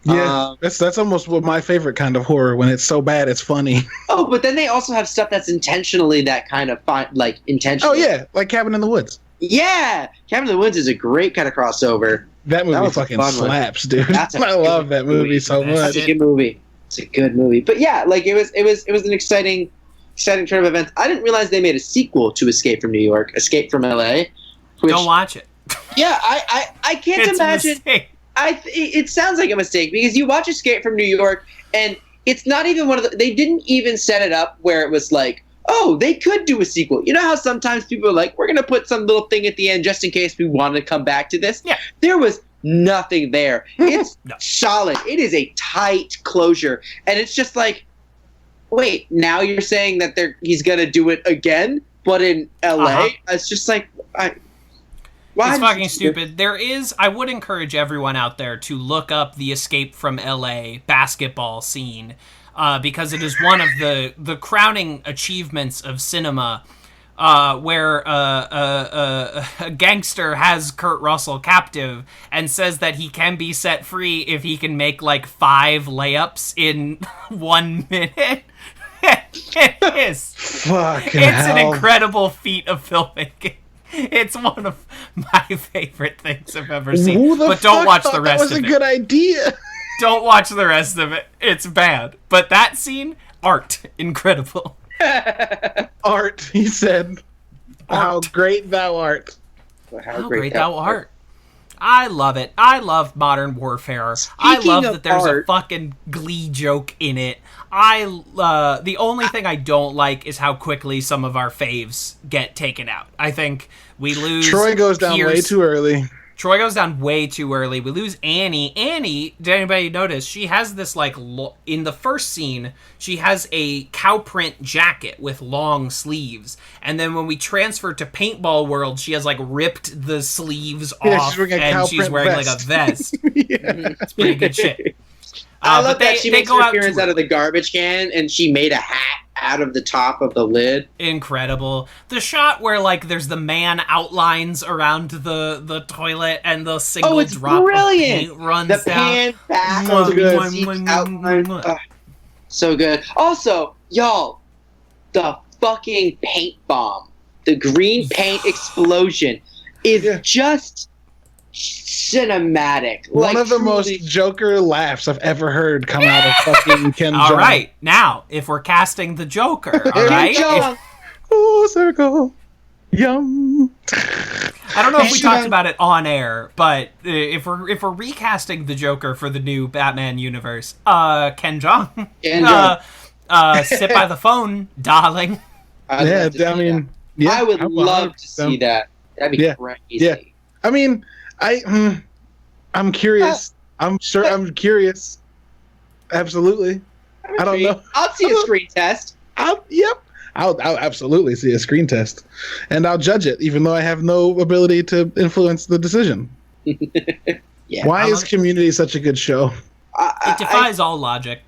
Yeah, that's almost what my favorite kind of horror, when it's so bad it's funny. Oh, but then they also have stuff that's intentionally that kind of fun, like intentional. Oh yeah, like Cabin in the Woods. Yeah, Cabin in the Woods is a great kind of crossover. That movie fucking slaps, dude. I love that movie so much. It's a good movie. It's a good movie. But yeah, like it was an exciting turn of events. I didn't realize they made a sequel to Escape from New York, Escape from LA. Don't watch it. Yeah, I can't imagine. It sounds like a mistake, because you watch Escape from New York and it's not even one of the. They didn't even set it up where it was like, oh, they could do a sequel. You know how sometimes people are like, we're gonna put some little thing at the end just in case we want to come back to this. Yeah, there was nothing there. It's solid. It is a tight closure, and it's just like, wait, now you're saying that he's gonna do it again, but in LA? It's just like, it's fucking stupid. I would encourage everyone out there to look up the Escape from LA basketball scene, because it is one of the crowning achievements of cinema, where a gangster has Kurt Russell captive and says that he can be set free if he can make like 5 layups in 1 minute. It's an incredible feat of filmmaking. It's one of my favorite things I've ever seen. But don't watch the rest of it. That was a good idea. Don't watch the rest of it. It's bad. But that scene, art. Incredible. Art, he said. How great thou art. How great thou art. I love it. I love Modern Warfare. I love that there's a fucking Glee joke in it. The only thing I don't like is how quickly some of our faves get taken out. I think we lose... Troy goes down way too early. Troy goes down way too early. We lose Annie. Annie, did anybody notice? She has this, like, in the first scene, she has a cow print jacket with long sleeves. And then when we transfer to Paintball World, she has, like, ripped the sleeves off. She's wearing like, a vest. It's pretty good shit. I love that she makes her appearance out of the garbage can, and she made a hat out of the top of the lid. Incredible. The shot where, like, there's the man outlines around the toilet, and the single drop brilliant. Of paint runs the down. Pan back. So good. Also, y'all, the fucking paint bomb, the green paint explosion is just... cinematic. One of the most Joker laughs I've ever heard come out of fucking Ken Jeong. All right, now if we're casting the Joker, all right. Oh, circle, yum. I don't know if we talked about it on air, but if we're recasting the Joker for the new Batman universe, Ken Jeong, sit by the phone, darling. I would love to see that. That'd be crazy. Yeah, I mean. I'm curious. I'm curious. Absolutely. I don't know. I'll see a screen test. I'll absolutely see a screen test, and I'll judge it, even though I have no ability to influence the decision. Why is Community such a good show? It defies all logic.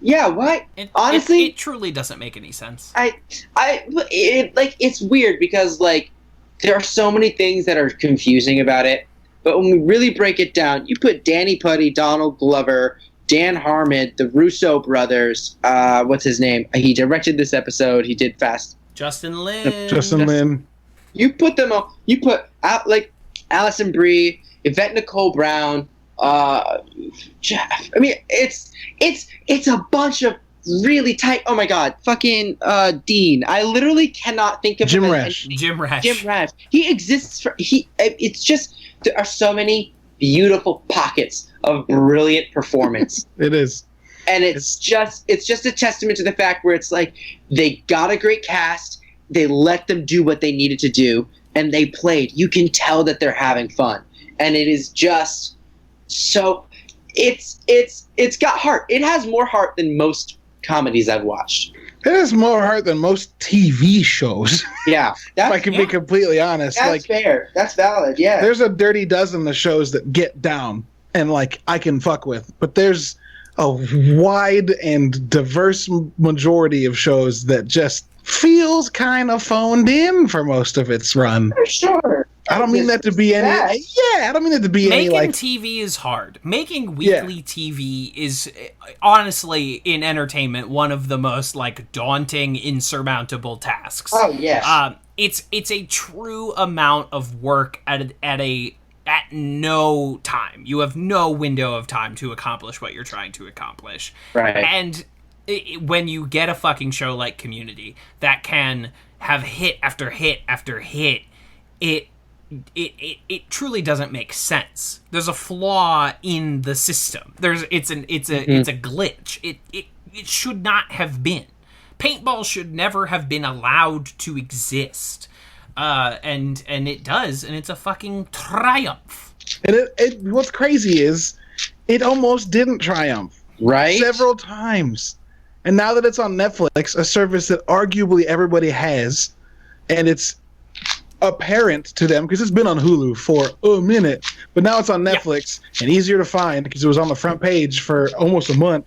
Why? Honestly, it truly doesn't make any sense. It's weird because, like, there are so many things that are confusing about it, but when we really break it down, you put Danny Putty, Donald Glover, Dan Harmon, the Russo brothers, what's his name? He directed this episode. He did Fast. Justin Lin. You put them all. You put like Alison Brie, Yvette Nicole Brown. I mean, it's a bunch of really tight. Oh my god, fucking Dean. I literally cannot think of Jim Rash. Jim Rash. He exists for it's just there are so many beautiful pockets of brilliant performance. It is. And it's just a testament to the fact where it's like they got a great cast, they let them do what they needed to do, and they played. You can tell that they're having fun. And it is just so it's got heart. It has more heart than most comedies I've watched. It has more heart than most TV shows. Yeah. If I can be completely honest. That's fair. That's valid, yeah. There's a dirty dozen of shows that get down and, like, I can fuck with. But there's a wide and diverse majority of shows that just feels kind of phoned in for most of its run. For sure. I don't mean that to be any... Yeah, I don't mean that to be any, like... Making TV is hard. Making weekly TV is, honestly, in entertainment, one of the most, like, daunting, insurmountable tasks. Oh, yes. It's a true amount of work at no time. You have no window of time to accomplish what you're trying to accomplish. Right. And when you get a fucking show like Community that can have hit after hit after hit, it truly doesn't make sense. There's a flaw in the system. It's a glitch. It should not have been. Paintball should never have been allowed to exist. And it does, and it's a fucking triumph. And what's crazy is it almost didn't triumph. Right? Several times. And now that it's on Netflix, a service that arguably everybody has, and it's apparent to them because it's been on Hulu for a minute, but now it's on Netflix and easier to find because it was on the front page for almost a month.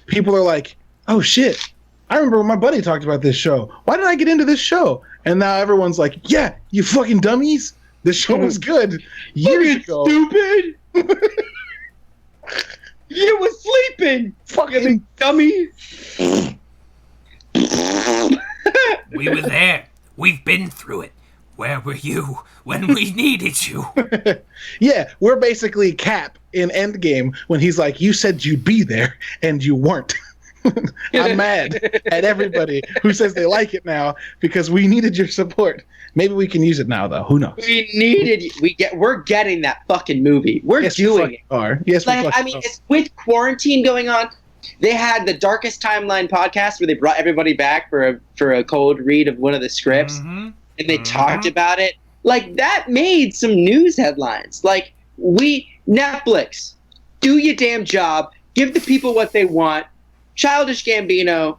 People are like, oh shit, I remember when my buddy talked about this show. Why did I get into this show? And now everyone's like, yeah, you fucking dummies, this show was good years ago. Stupid. You was sleeping, fucking dummy. We were there. We've been through it. Where were you when we needed you? Yeah, we're basically Cap in Endgame when he's like, you said you'd be there, and you weren't. I'm mad at everybody who says they like it now because we needed your support. Maybe we can use it now, though. Who knows? We're getting that fucking movie. We're doing it. Yes, it's with quarantine going on. They had the Darkest Timeline podcast where they brought everybody back for a cold read of one of the scripts, and they talked about it. Like, that made some news headlines. Like, Netflix, do your damn job. Give the people what they want. Childish Gambino,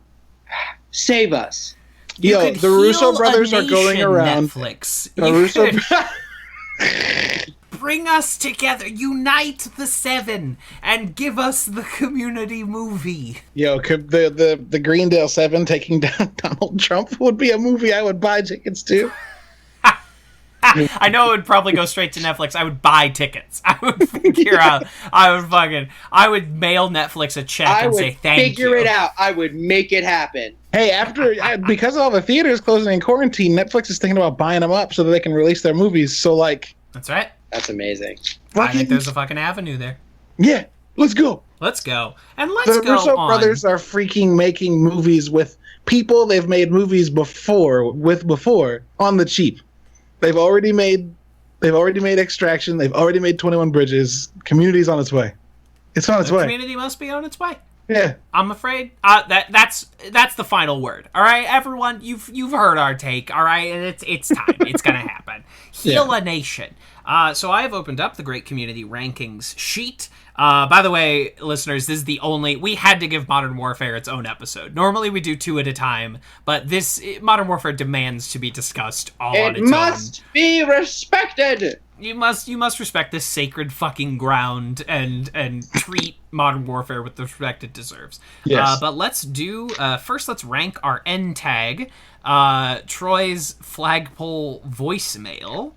save us. Yo, the Russo brothers are going around. Netflix. The Russo Bring us together. Unite the 7 and give us the Community movie. Yo, the Greendale 7 taking down Donald Trump would be a movie I would buy tickets to. I know it would probably go straight to Netflix. I would buy tickets. I would figure out. I would mail Netflix a check and say thank you. I would figure it out. I would make it happen. Hey, because all the theaters closing in quarantine, Netflix is thinking about buying them up so that they can release their movies. So, like, that's right. That's amazing. I think there's a fucking avenue there. Yeah, let's go. Let's go. And let's go on. The Russo brothers are freaking making movies with people they've made movies before on the cheap. They've already made Extraction. They've already made 21 Bridges. Community's on its way. It's on its way. Community must be on its way. Yeah. I'm afraid that's the final word. All right, everyone, you've heard our take. All right, and it's time. It's gonna happen. Heal a nation. So I have opened up the Great Community Rankings sheet. By the way, listeners, this is the only... We had to give Modern Warfare its own episode. Normally we do 2 at a time, but Modern Warfare demands to be discussed all on its own. It must be respected! You must respect this sacred fucking ground and treat Modern Warfare with the respect it deserves. Yes. But let's do... first, let's rank our end tag. Troy's flagpole voicemail...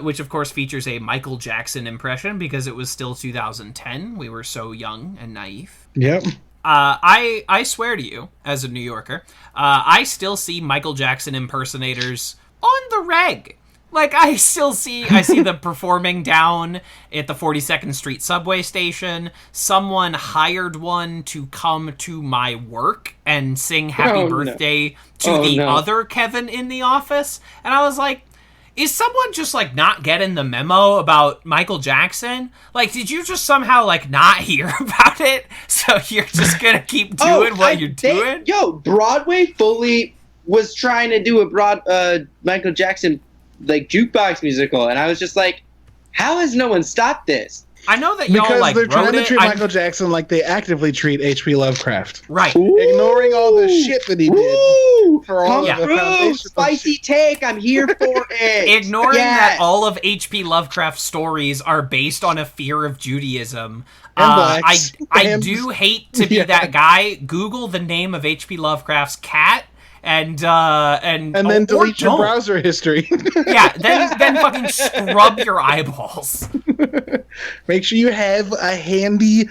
which, of course, features a Michael Jackson impression because it was still 2010. We were so young and naive. Yep. I swear to you, as a New Yorker, I still see Michael Jackson impersonators on the reg. Like, I see them performing down at the 42nd Street subway station. Someone hired one to come to my work and sing Happy Birthday to the other Kevin in the office. And I was like... Is someone just, like, not getting the memo about Michael Jackson? Like, did you just somehow, like, not hear about it? So you're just gonna keep doing what you're doing? Broadway fully was trying to do a Michael Jackson, like, jukebox musical. And I was just like, how has no one stopped this? I know that y'all, like, they're trying to treat it. Michael Jackson like they actively treat H.P. Lovecraft. Right. Ooh. Ignoring all the shit that he did for all of the foundations. Spicy take. I'm here for it. Ignoring that all of H.P. Lovecraft's stories are based on a fear of Judaism. I do hate to be that guy. Google the name of H.P. Lovecraft's cat. And then delete your browser history. Yeah, then fucking scrub your eyeballs. Make sure you have a handy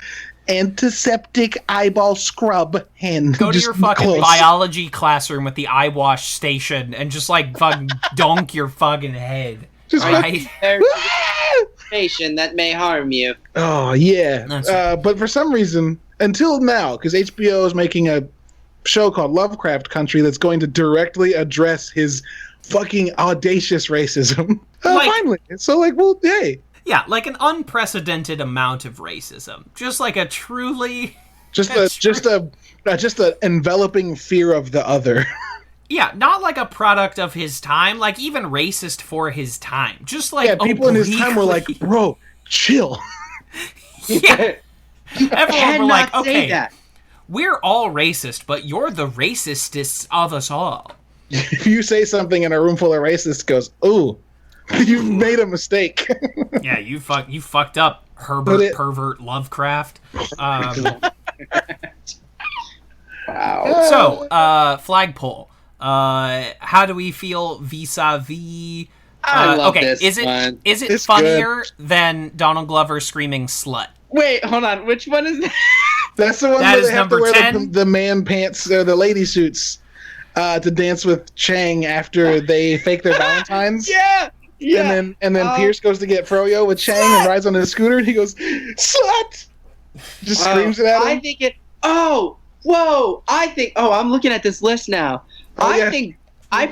antiseptic eyeball scrub hand. Go to your fucking biology classroom with the eye wash station and just like fucking dunk your fucking head. Just station that may harm you. Oh yeah, but for some reason, until now, because HBO is making a show called Lovecraft Country that's going to directly address his fucking audacious racism. Finally. So, like, well, hey. Yeah, like an unprecedented amount of racism. Just like a truly... Just a enveloping fear of the other. Yeah, not like a product of his time, like even racist for his time. Just like people in his time were like, bro, chill. Yeah. Everyone were like, okay, we're all racist, but you're the racistest of us all. If you say something in a room full of racists, goes, ooh, you've made a mistake. Yeah, you fucked up, Herbert Pervert Lovecraft. Wow. So, flagpole. How do we feel vis-a-vis? I love this one. Is it funnier than Donald Glover screaming slut? Wait, hold on. Which one is that? That's the one where they have to wear the man pants or the lady suits to dance with Chang after they fake their Valentines. Yeah. And then Pierce goes to get Froyo with Chang and rides on his scooter and he goes, slut! Just screams it at him. I think it... Oh! Whoa! I'm looking at this list now. I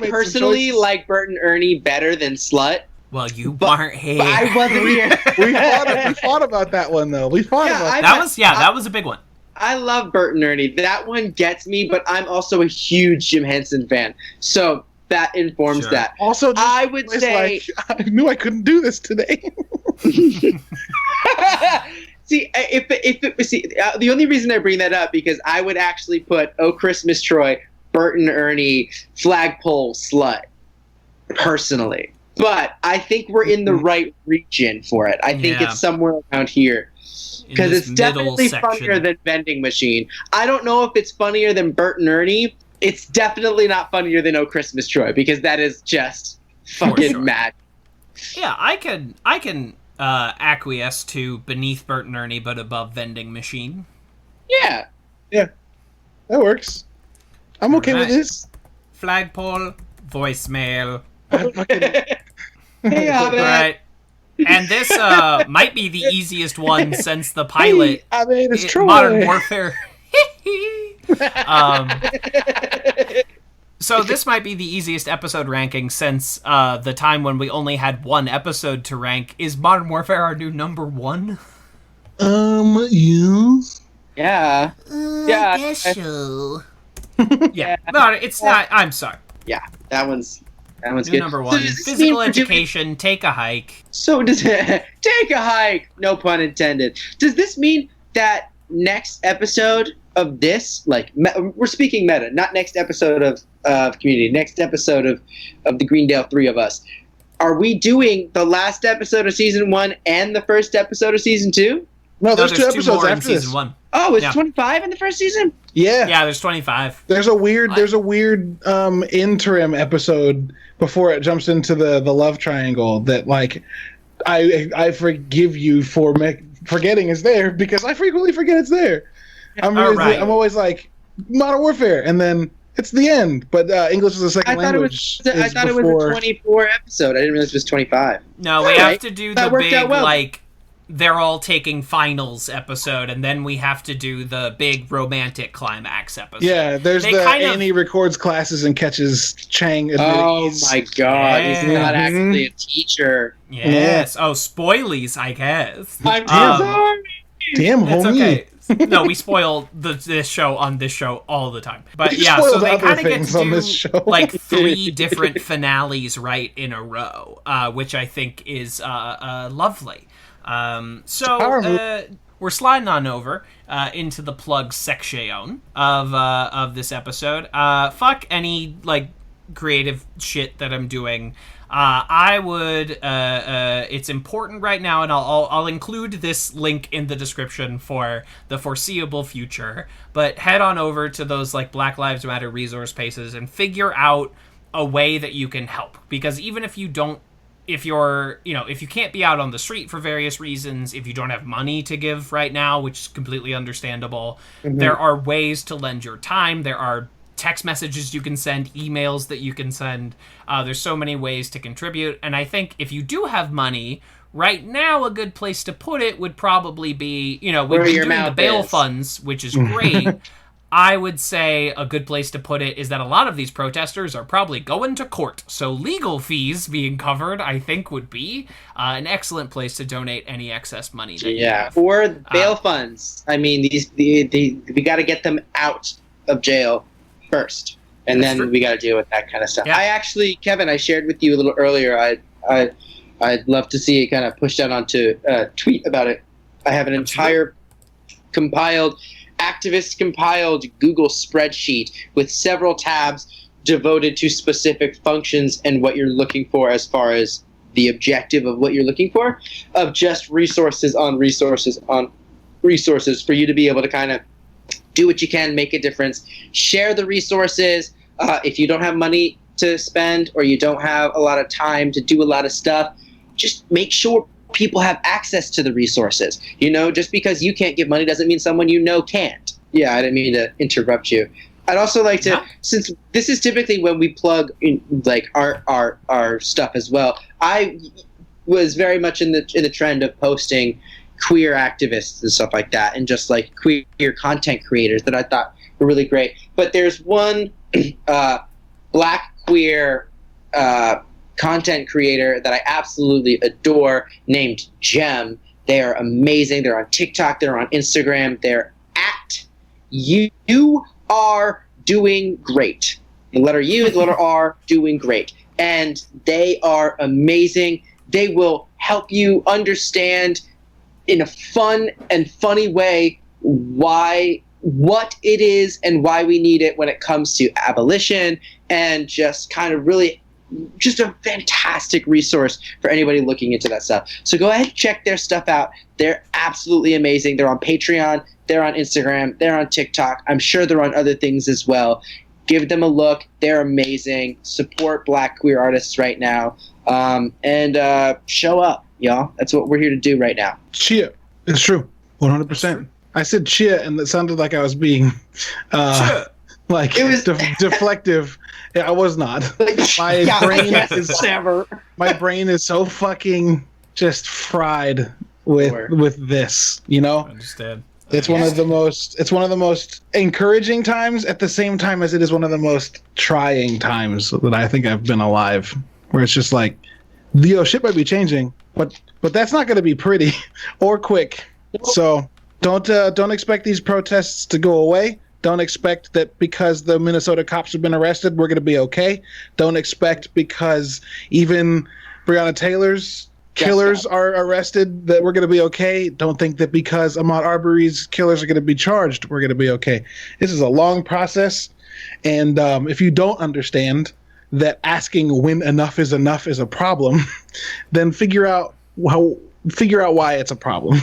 personally like Bert and Ernie better than Slut. Well, you weren't here. But I wasn't here. we fought about that one, though. That was a big one. I love Bert and Ernie. That one gets me, but I'm also a huge Jim Henson fan. So that informs that. Also, I would say... I knew I couldn't do this today. See, the only reason I bring that up because I would actually put Oh Christmas Troy, Bert and Ernie, Flagpole, Slut, personally. But I think we're in the right region for it. I think it's somewhere around here. Because it's definitely funnier than Vending Machine. I don't know if it's funnier than Bert and Ernie. It's definitely not funnier than Oh Christmas Troy, because that is just fucking mad. Yeah, I can acquiesce to beneath Bert and Ernie, but above Vending Machine. Yeah. Yeah. That works. I'm okay with this. Flagpole, voicemail. Hey, right. And this might be the easiest one since the pilot. It's Troy. Modern Warfare. So this might be the easiest episode ranking since the time when we only had one episode to rank. Is Modern Warfare our new number one? Yeah. Yeah. I guess so. Yeah. No, it's not. I'm sorry. Yeah, that one's new good. Number one. Physical education, take a hike. So does it take a hike? No pun intended. Does this mean that next episode of this, like, we're speaking meta, not next episode of Community, next episode of the Greendale Three of Us, are we doing the last episode of season 1 and the first episode of season 2? No, there's 2 episodes more after in this. season 1. Oh, it's 25 in the first season? Yeah. Yeah, there's 25. There's a weird interim episode before it jumps into the love triangle that, like, I forgive you for forgetting it's there because I frequently forget it's there. I'm always like, Modern Warfare, and then it's the end. But English is a second language. I thought it was a 24 episode. I didn't realize it was 25. No, we have to do the big, like, they're all taking finals episode, and then we have to do the big romantic climax episode. Yeah, there's Annie records classes and catches Chang. Oh my god, he's not actually a teacher. Yes. Oh, spoilies, I guess. I'm sorry. Damn, homie. It's okay. No, we spoil this show on this show all the time. But we yeah, so they kind of get to do like 3 different finales right in a row, which I think is lovely. So we're sliding on over into the plug section of this episode. Fuck any like creative shit that I'm doing. I would. It's important right now, and I'll include this link in the description for the foreseeable future. But head on over to those like Black Lives Matter resource pages and figure out a way that you can help. Because even if you don't, if you can't be out on the street for various reasons, if you don't have money to give right now, which is completely understandable, there are ways to lend your time. There are text messages you can send, emails that you can send. There's so many ways to contribute. And I think if you do have money, right now a good place to put it would probably be, we've been doing the bail funds, which is great. I would say a good place to put it is that a lot of these protesters are probably going to court. So legal fees being covered, I think, would be an excellent place to donate any excess money that you have. Or bail funds. I mean, we got to get them out of jail first, and then we got to deal with that kind of stuff. Yeah. I actually, Kevin, I shared with you a little earlier. I'd love to see it kind of pushed out onto a tweet about it. I have an entire activist compiled Google spreadsheet with several tabs devoted to specific functions and what you're looking for as far as the objective of what you're looking for, of just resources on resources on resources for you to be able to kind of do what you can, make a difference, share the resources. If you don't have money to spend or you don't have a lot of time to do a lot of stuff, just make sure people have access to the resources. Just because you can't give money doesn't mean someone can't. Yeah, I didn't mean to interrupt you. I'd also like to, since this is typically when we plug in, like our stuff as well. I was very much in the trend of posting queer activists and stuff like that, and just like queer content creators that I thought really great. But there's one Black queer content creator that I absolutely adore named Gem. They are amazing. They're on TikTok. They're on Instagram. They're at You Are Doing Great. The letter U, the letter R, doing great. And they are amazing. They will help you understand in a fun and funny way what it is and why we need it when it comes to abolition, and just kind of really just a fantastic resource for anybody looking into that stuff. So go ahead and check their stuff out. They're absolutely amazing. They're on Patreon. They're on Instagram. They're on TikTok. I'm sure they're on other things as well. Give them a look. They're amazing. Support Black queer artists right now. And show up, y'all. That's what we're here to do right now. Cheer. It's true. 100%. I said cheer, and it sounded like I was being like it was deflective. Yeah, I was not. My brain is so fucking just fried with this, you know? I understand. It's one of the most encouraging times at the same time as it is one of the most trying times that I think I've been alive, where it's just like, shit might be changing, but that's not going to be pretty or quick. So don't expect these protests to go away. Don't expect that because the Minnesota cops have been arrested, we're going to be okay. Don't expect because even Breonna Taylor's killers are arrested that we're going to be okay. Don't think that because Ahmaud Arbery's killers are going to be charged, we're going to be okay. This is a long process, and if you don't understand that asking when enough is a problem, then figure out why it's a problem,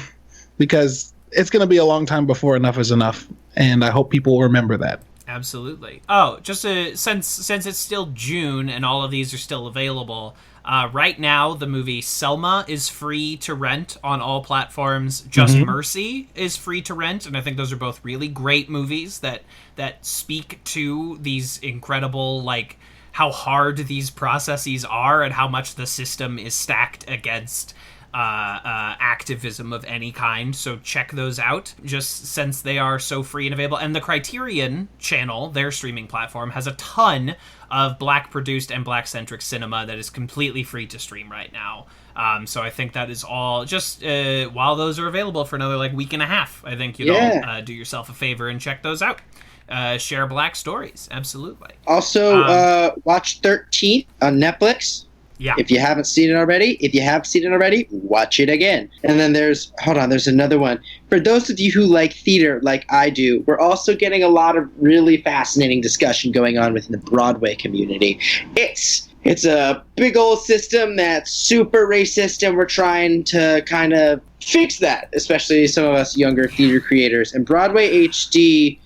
because it's going to be a long time before enough is enough, and I hope people remember that. Absolutely. Oh, just since it's still June and all of these are still available, right now the movie Selma is free to rent on all platforms. Just Mercy is free to rent, and I think those are both really great movies that speak to these incredible, like, how hard these processes are and how much the system is stacked against activism of any kind. So check those out, just since they are so free and available. And the Criterion channel, their streaming platform, has a ton of Black produced and Black centric cinema that is completely free to stream right now. So I think that is all just while those are available for another week and a half. I think you'd all do yourself a favor and check those out. Share Black stories. Absolutely. Also, watch 13th on Netflix. Yeah. If you haven't seen it already, watch it again. And then there's another one. For those of you who like theater like I do, we're also getting a lot of really fascinating discussion going on within the Broadway community. It's a big old system that's super racist, and we're trying to kind of fix that, especially some of us younger theater creators. And Broadway HD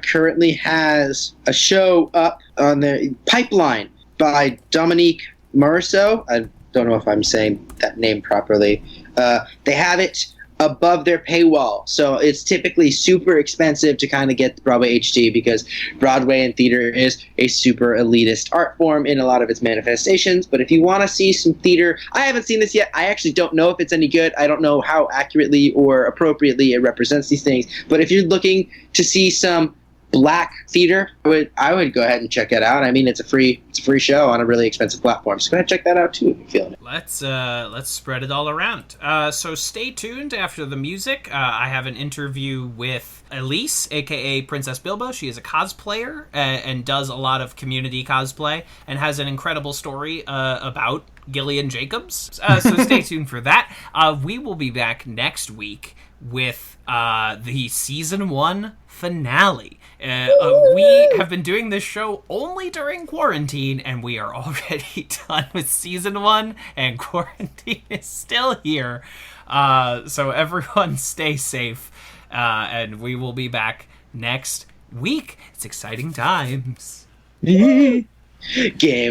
currently has a show up on the Pipeline by Dominique Morisseau. I don't know if I'm saying that name properly. They have it above their paywall, so it's typically super expensive to kind of get the Broadway HD, because Broadway and theater is a super elitist art form in a lot of its manifestations. But if you want to see some theater, I haven't seen this yet. I actually don't know if it's any good. I don't know how accurately or appropriately it represents these things. But if you're looking to see some Black theater, I would go ahead and check it out. I mean, it's a free show on a really expensive platform. So go ahead and check that out too if you're feeling it. Let's spread it all around. So stay tuned after the music. I have an interview with Elyse, aka Princess Bilbo. She is a cosplayer and does a lot of community cosplay and has an incredible story about Gillian Jacobs. So stay tuned for that. We will be back next week with the season 1 finale. We have been doing this show only during quarantine, and we are already done with season 1, and quarantine is still here. So everyone stay safe, and we will be back next week. It's exciting times. Give me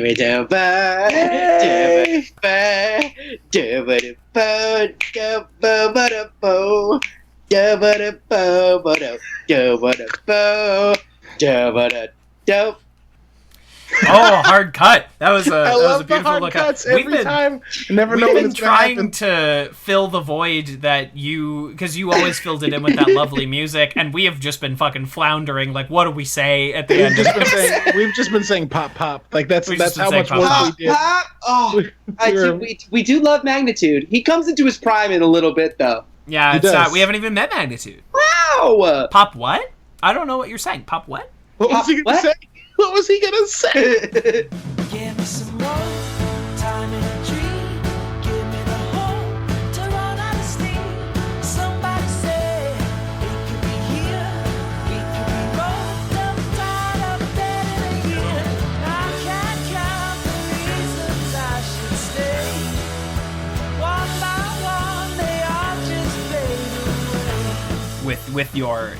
the Oh, hard cut. That was I a love the beautiful hard look. cuts every time. Never know when it's trying to fill the void that because you always filled it in with that lovely music, and we have just been fucking floundering. Like, what do we say at the end? We've just been saying pop pop. Like that's how much work pop, we did. Pop. Oh, we do love Magnitude. He comes into his prime in a little bit though. Yeah, we haven't even met Magnitude. Wow. Pop what? I don't know what you're saying. Pop what? What was he gonna say? What was he gonna say? Give me some more time in a dream. Give me the hope to run out of steam. Somebody say it could be here. We could be roped up, tied up, dead in a year. I can't count the reasons I should stay. One by one, they all just fade away. With your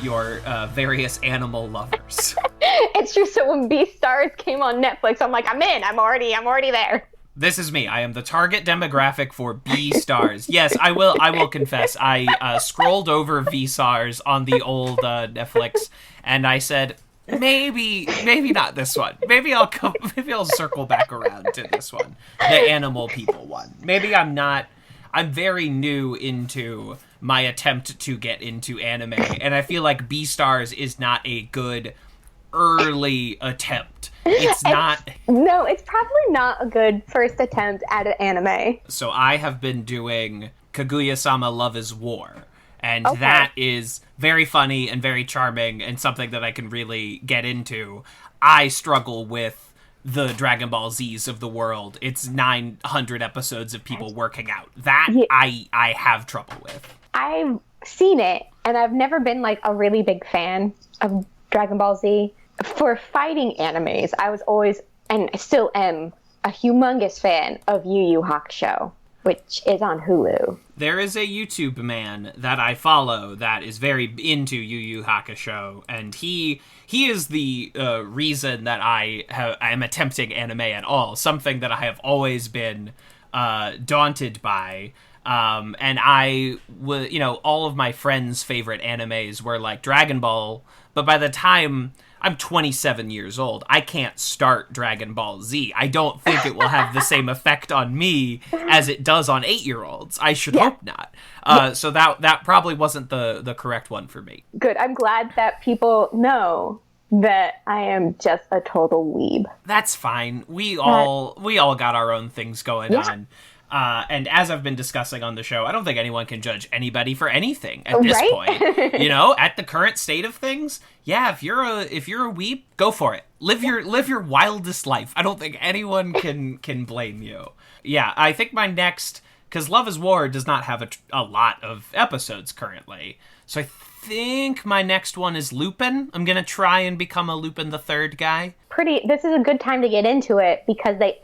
various animal lovers. It's just so when Beastars came on Netflix, I'm like, I'm in. I'm already there. This is me. I am the target demographic for B-Stars. Yes, I will confess. I scrolled over V-Stars on the old Netflix, and I said, maybe not this one. Maybe I'll circle back around to this one, the animal people one. Maybe I'm very new into my attempt to get into anime, and I feel like B-Stars is not a good early attempt. It's not. No, it's probably not a good first attempt at an anime. So I have been doing Kaguya-sama Love is War, and that is very funny and very charming and something that I can really get into. I struggle with the Dragon Ball Z's of the world. It's 900 episodes of people working out. That I have trouble with. I've seen it, and I've never been like a really big fan of Dragon Ball Z. For fighting animes, I was always, and I still am, a humongous fan of Yu Yu Hakusho, which is on Hulu. There is a YouTube man that I follow that is very into Yu Yu Hakusho, and he is the reason that I am attempting anime at all, something that I have always been daunted by. And all of my friends' favorite animes were like Dragon Ball, but by the time I'm 27 years old, I can't start Dragon Ball Z. I don't think it will have the same effect on me as it does on 8-year-olds. I should hope not. So that probably wasn't the correct one for me. Good. I'm glad that people know that I am just a total weeb. That's fine. We all got our own things going on. And as I've been discussing on the show, I don't think anyone can judge anybody for anything at this point. At the current state of things, if you're a weeb, go for it. Live your wildest life. I don't think anyone can blame you. Yeah, I think my next, because Love is War does not have a lot of episodes currently, so I think my next one is Lupin. I'm gonna try and become a Lupin the Third guy. This is a good time to get into it because they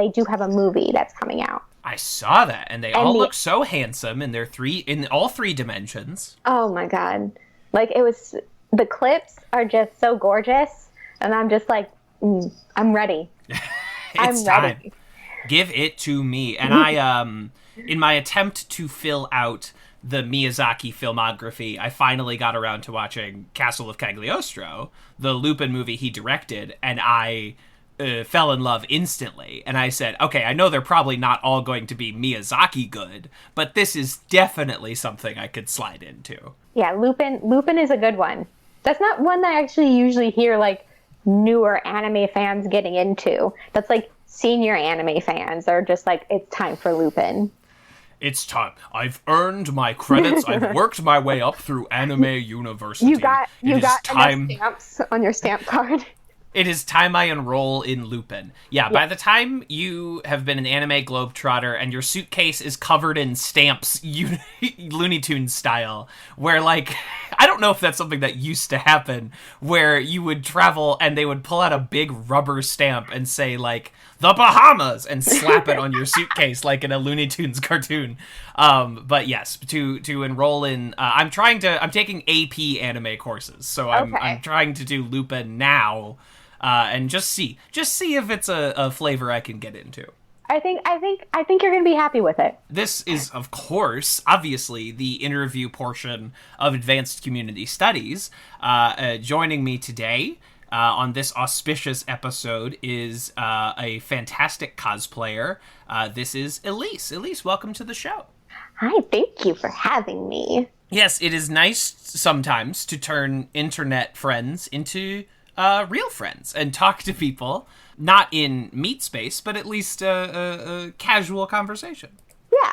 do have a movie that's coming out. I saw that, and they all look so handsome in all three dimensions. Oh my god. Like, the clips are just so gorgeous, and I'm just like, I'm ready. It's time. Ready. Give it to me. And I, in my attempt to fill out the Miyazaki filmography, I finally got around to watching Castle of Cagliostro, the Lupin movie he directed, and I fell in love instantly. And I said, okay, I know they're probably not all going to be Miyazaki good, but this is definitely something I could slide into. Yeah, Lupin is a good one. That's not one that I actually usually hear like newer anime fans getting into. That's like senior anime fans are just like, it's time for Lupin. It's time. I've earned my credits. I've worked my way up through Anime University. You got time. Stamps on your stamp card. It is time I enroll in Lupin. Yeah, by the time you have been an anime globetrotter and your suitcase is covered in stamps, Looney Tunes style, where, like, I don't know if that's something that used to happen, where you would travel and they would pull out a big rubber stamp and say, like, the Bahamas, and slap it on your suitcase like in a Looney Tunes cartoon. But yes, to enroll in, I'm taking AP anime courses, so I'm trying to do Lupin now. And just see if it's a flavor I can get into. I think you're going to be happy with it. This is, of course, obviously the interview portion of Advanced Community Studies. Joining me today, on this auspicious episode is a fantastic cosplayer. This is Elyse. Elyse, welcome to the show. Hi, thank you for having me. Yes, it is nice sometimes to turn internet friends into real friends and talk to people, not in meat space, but at least a casual conversation. Yeah.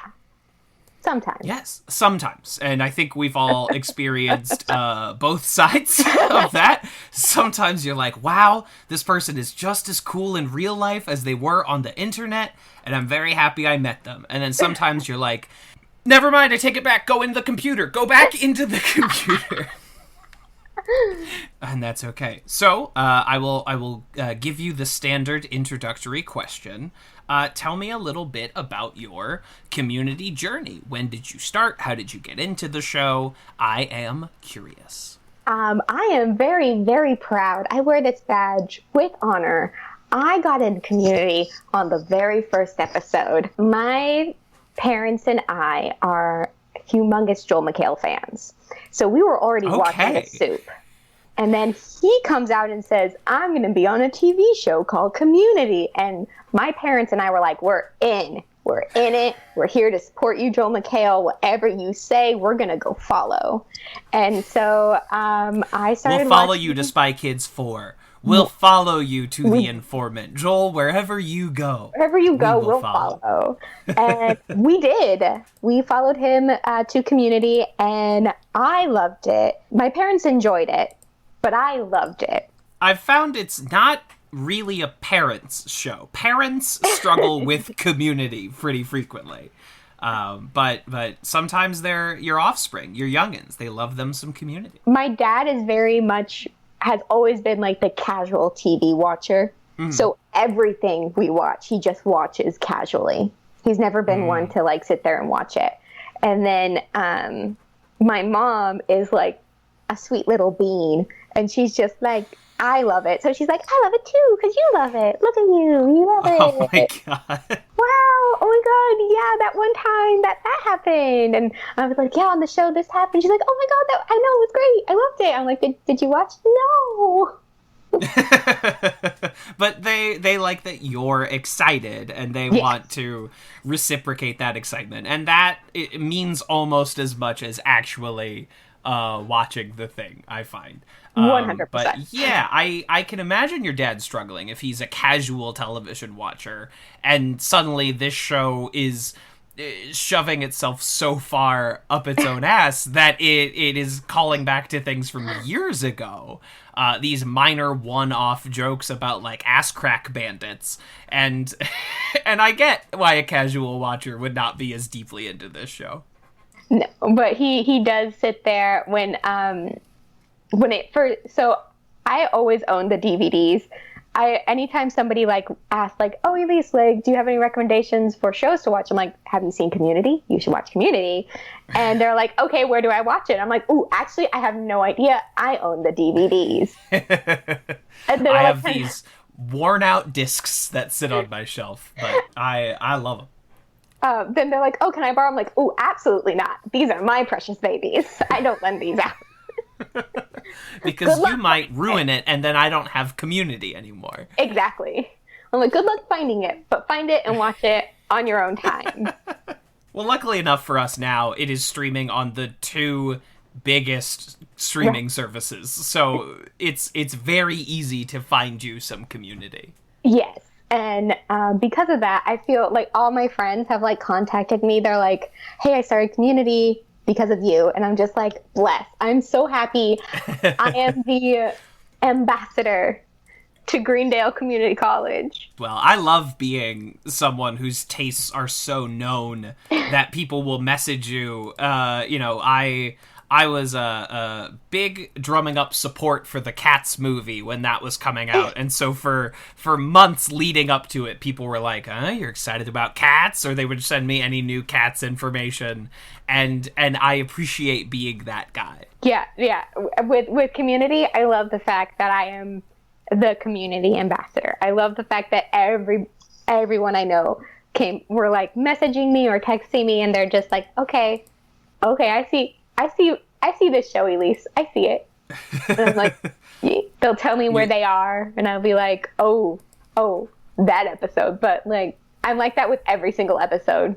Sometimes. Yes, sometimes. And I think we've all experienced both sides of that. Sometimes you're like, wow, this person is just as cool in real life as they were on the internet, and I'm very happy I met them. And then sometimes you're like, never mind, I take it back, go in the computer. Go back into the computer. And that's okay. So, I will give you the standard introductory question. Tell me a little bit about your community journey. When did you start? How did you get into the show? I am curious. I am very, very proud. I wear this badge with honor. I got into community on the very first episode. My parents and I are humongous Joel McHale fans. So we were already watching the soup. And then he comes out and says, I'm going to be on a TV show called Community. And my parents and I were like, we're in. We're in it. We're here to support you, Joel McHale. Whatever you say, we're going to go follow. And so I started We'll follow you to Spy Kids 4. We'll follow you to The Informant. Joel, wherever you go. Wherever you go, we'll follow. And we did. We followed him to Community, and I loved it. My parents enjoyed it, but I loved it. I've found it's not really a parents' show. Parents struggle with Community pretty frequently. But sometimes they're your offspring, your youngins. They love them some Community. My dad is very much... has always been like the casual TV watcher. So everything we watch, he just watches casually. He's never been one to like sit there and watch it. And then my mom is like a sweet little bean, and she's just like, I love it. So she's like, I love it too, because you love it. Look at you. You love it. Oh my God. Wow. Oh my God. Yeah, that one time that happened. And I was like, yeah, on the show this happened. She's like, oh my God, I know, it was great. I loved it. I'm like, did you watch? No. But they like that you're excited, and they want to reciprocate that excitement. And that it means almost as much as actually watching the thing, I find. 100%. But yeah, I can imagine your dad struggling if he's a casual television watcher, and suddenly this show is shoving itself so far up its own ass that it is calling back to things from years ago. These minor one-off jokes about like ass crack bandits, and I get why a casual watcher would not be as deeply into this show. No, but he does sit there when it first. So I always own the DVDs. Anytime somebody like asks like, oh, Elyse, like, do you have any recommendations for shows to watch? I'm like, have you seen Community? You should watch Community. And they're like, okay, where do I watch it? I'm like, ooh, actually, I have no idea. I own the DVDs. And I have these worn out discs that sit on my shelf, but I love them. Then they're like, oh, can I borrow? I'm like, oh, absolutely not. These are my precious babies. I don't lend these out. Because you might ruin it, and then I don't have Community anymore. Exactly. I'm like, good luck finding it, but find it and watch it on your own time. Well, luckily enough for us now, it is streaming on the two biggest streaming services, so it's very easy to find you some Community. Yes. And because of that, I feel like all my friends have like contacted me. They're like, hey, I started Community because of you. And I'm just like, bless. I'm so happy. I am the ambassador to Greendale Community College. Well, I love being someone whose tastes are so known that people will message you. I was a big drumming up support for the Cats movie when that was coming out. And so for months leading up to it, people were like, you're excited about Cats? Or they would send me any new Cats information. And I appreciate being that guy. Yeah. With Community, I love the fact that I am the community ambassador. I love the fact that everyone I know were like messaging me or texting me, and they're just like, okay, I see this show, Elyse. I see it. And I'm like, they'll tell me where they are, and I'll be like, oh, that episode. But like, I'm like that with every single episode.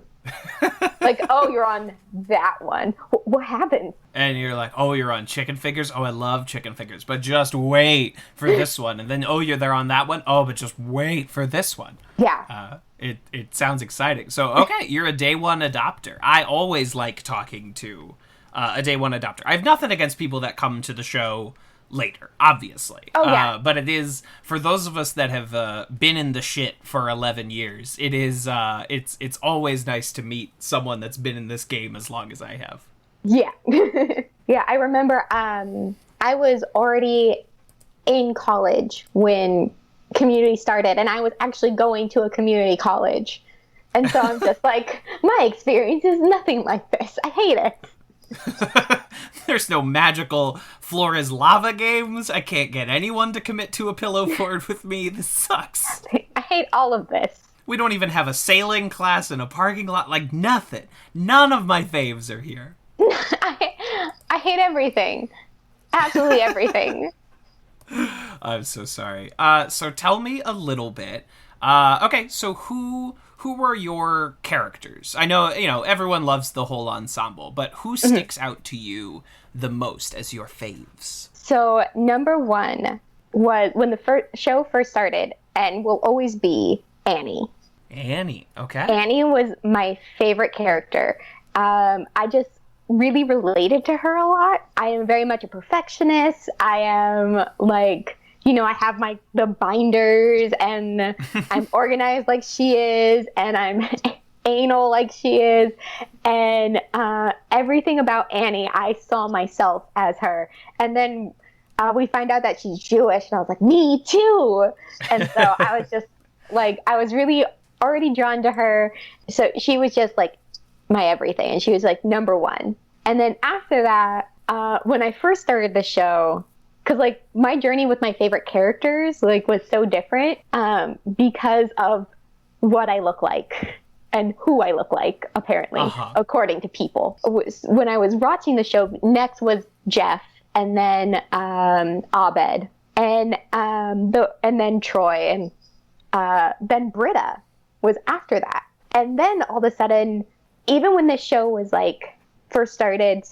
Like, oh, you're on that one. What happened? And you're like, oh, you're on chicken fingers. Oh, I love chicken fingers, but just wait for this one. And then, oh, you're there on that one. Oh, but just wait for this one. Yeah. It sounds exciting. So, okay, you're a day one adopter. I always like talking to a day one adopter. I have nothing against people that come to the show later, obviously. Oh, yeah. But it is, for those of us that have been in the shit for 11 years, it is, it's always nice to meet someone that's been in this game as long as I have. Yeah. Yeah, I remember I was already in college when Community started, and I was actually going to a community college. And so I'm just like, my experience is nothing like this. I hate it. There's no magical floor is lava games. I can't get anyone to commit to a pillow fort with me. This sucks. I hate all of this. We don't even have a sailing class in a parking lot. Like, nothing. None of my faves are here. I hate everything. Absolutely everything. I'm so sorry. So tell me a little bit. Okay, so who were your characters? I know, everyone loves the whole ensemble, but who sticks out to you the most as your faves? So number one was when the show first started, and will always be Annie. Annie, okay. Annie was my favorite character. I just really related to her a lot. I am very much a perfectionist. I am like, I have the binders, and I'm organized like she is, and I'm anal like she is, and everything about Annie, I saw myself as her. And then we find out that she's Jewish, and I was like, me too. And so I was just like, I was really already drawn to her. So she was just like my everything, and she was like number one. And then after that, when I first started the show, because like my journey with my favorite characters was so different because of what I look like and who I look like, apparently, according to people. When I was watching the show, next was Jeff, and then Abed, and then Troy, and then Britta was after that. And then all of a sudden, even when this show was first started,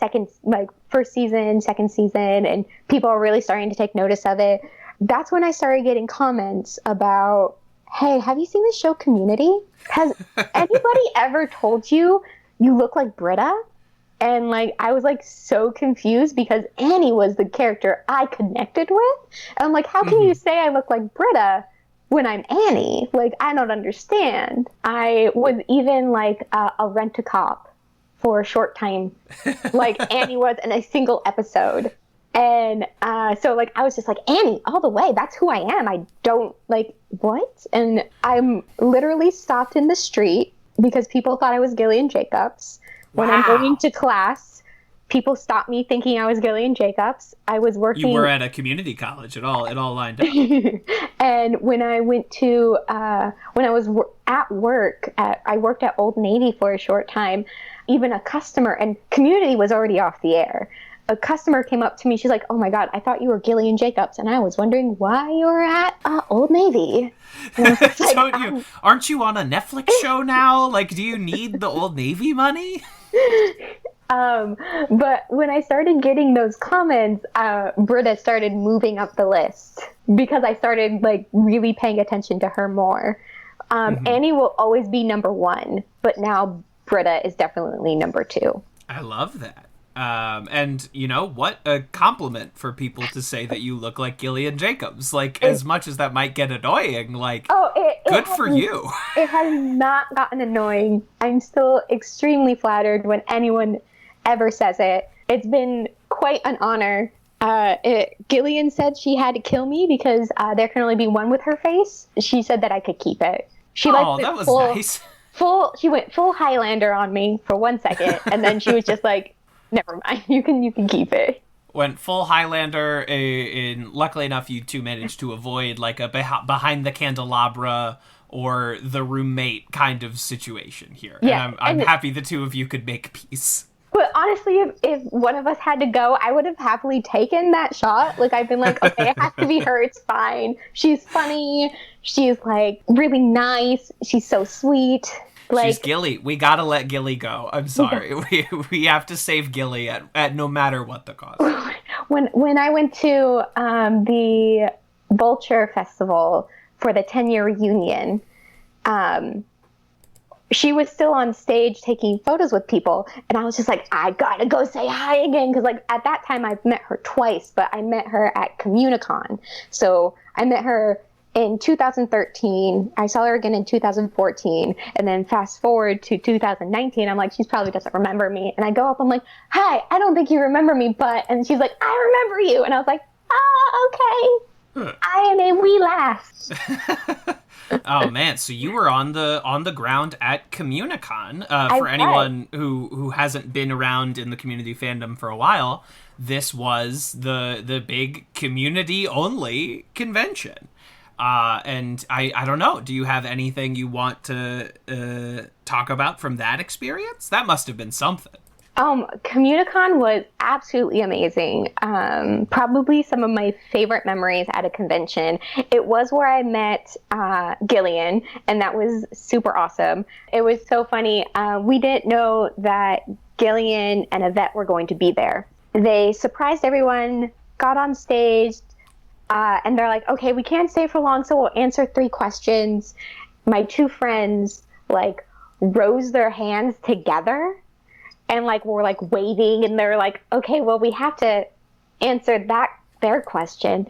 first season, second season, and people are really starting to take notice of it, that's when I started getting comments about, hey, have you seen the show Community? Has anybody ever told you look like Britta? And I was so confused because Annie was the character I connected with. And I'm like, how can you say I look like Britta when I'm Annie? I don't understand. I was even a rent-a-cop for a short time, Annie was in a single episode. And so I was just like, Annie all the way, that's who I am. I don't what? And I'm literally stopped in the street because people thought I was Gillian Jacobs. When I'm going to class, people stopped me thinking I was Gillian Jacobs. I was working. You were at a community college. It all lined up. And when I went to when I was at work, I worked at Old Navy for a short time. Even a customer, and Community was already off the air. A customer came up to me. She's like, "Oh my God, I thought you were Gillian Jacobs," and I was wondering why you were at Old Navy. Aren't you on a Netflix show now? Do you need the Old Navy money? But when I started getting those comments, Britta started moving up the list because I started really paying attention to her more. Annie will always be number one, but now Britta is definitely number two. I love that. And what a compliment for people to say that you look like Gillian Jacobs. As much as that might get annoying, good for you. It has not gotten annoying. I'm still extremely flattered when anyone ever says it. It's been quite an honor. Gillian said she had to kill me because there can only be one with her face. She said that I could keep it. That was nice. She went full Highlander on me for 1 second, and then she was just like, never mind, you can keep it. Went full Highlander, and luckily enough you two managed to avoid a behind the candelabra or the roommate kind of situation here. Yeah, and I'm happy the two of you could make peace. But honestly, if one of us had to go, I would have happily taken that shot. Like, I've been like, okay, it has to be her. It's fine. She's funny. She's, like, really nice. She's so sweet. Like, she's Gilly. We gotta let Gilly go. I'm sorry. We have to save Gilly at no matter what the cost. When I went to the Vulture Festival for the 10-year reunion, she was still on stage taking photos with people, and I was just like, I gotta go say hi again, because like at that time I've met her twice, but I met her at Communicon. So I met her in 2013. I saw her again in 2014, and then fast forward to 2019. I'm like, she probably doesn't remember me, and I go up, I'm like, hi, I don't think you remember me, but, and she's like, I remember you, and I was like, okay, I am a wee lass. Oh man, so you were on the ground at Communicon. For anyone who hasn't been around in the community fandom for a while, this was the big community only convention. And I don't know, do you have anything you want to talk about from that experience? That must have been something. Communicon was absolutely amazing. Probably some of my favorite memories at a convention. It was where I met Gillian, and that was super awesome. It was so funny. We didn't know that Gillian and Yvette were going to be there. They surprised everyone, got on stage, and they're like, okay, we can't stay for long, so we'll answer 3 questions. My 2 friends, like, rose their hands together and like were like waving, and they're like, okay, well, we have to answer their question.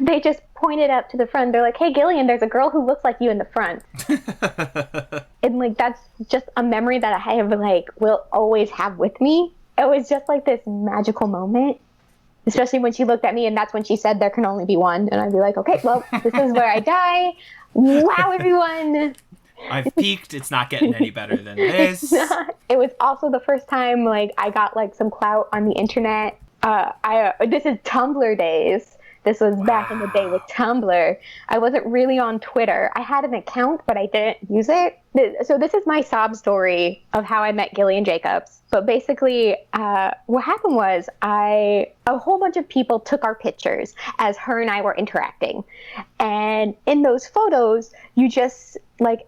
They just pointed up to the front. They're like, hey, Gillian, there's a girl who looks like you in the front. And like, that's just a memory that I have, like, will always have with me. It was just like this magical moment, especially when she looked at me, and that's when she said there can only be one. And I'd be like, okay, well, this is where I die. Wow, everyone. I've peaked. It's not getting any better than this. It was also the first time like I got like some clout on the internet. This is Tumblr days. This was back in the day with Tumblr. I wasn't really on Twitter. I had an account, but I didn't use it. So this is my sob story of how I met Gillian Jacobs. But basically, what happened was a whole bunch of people took our pictures as her and I were interacting. And in those photos, you just like,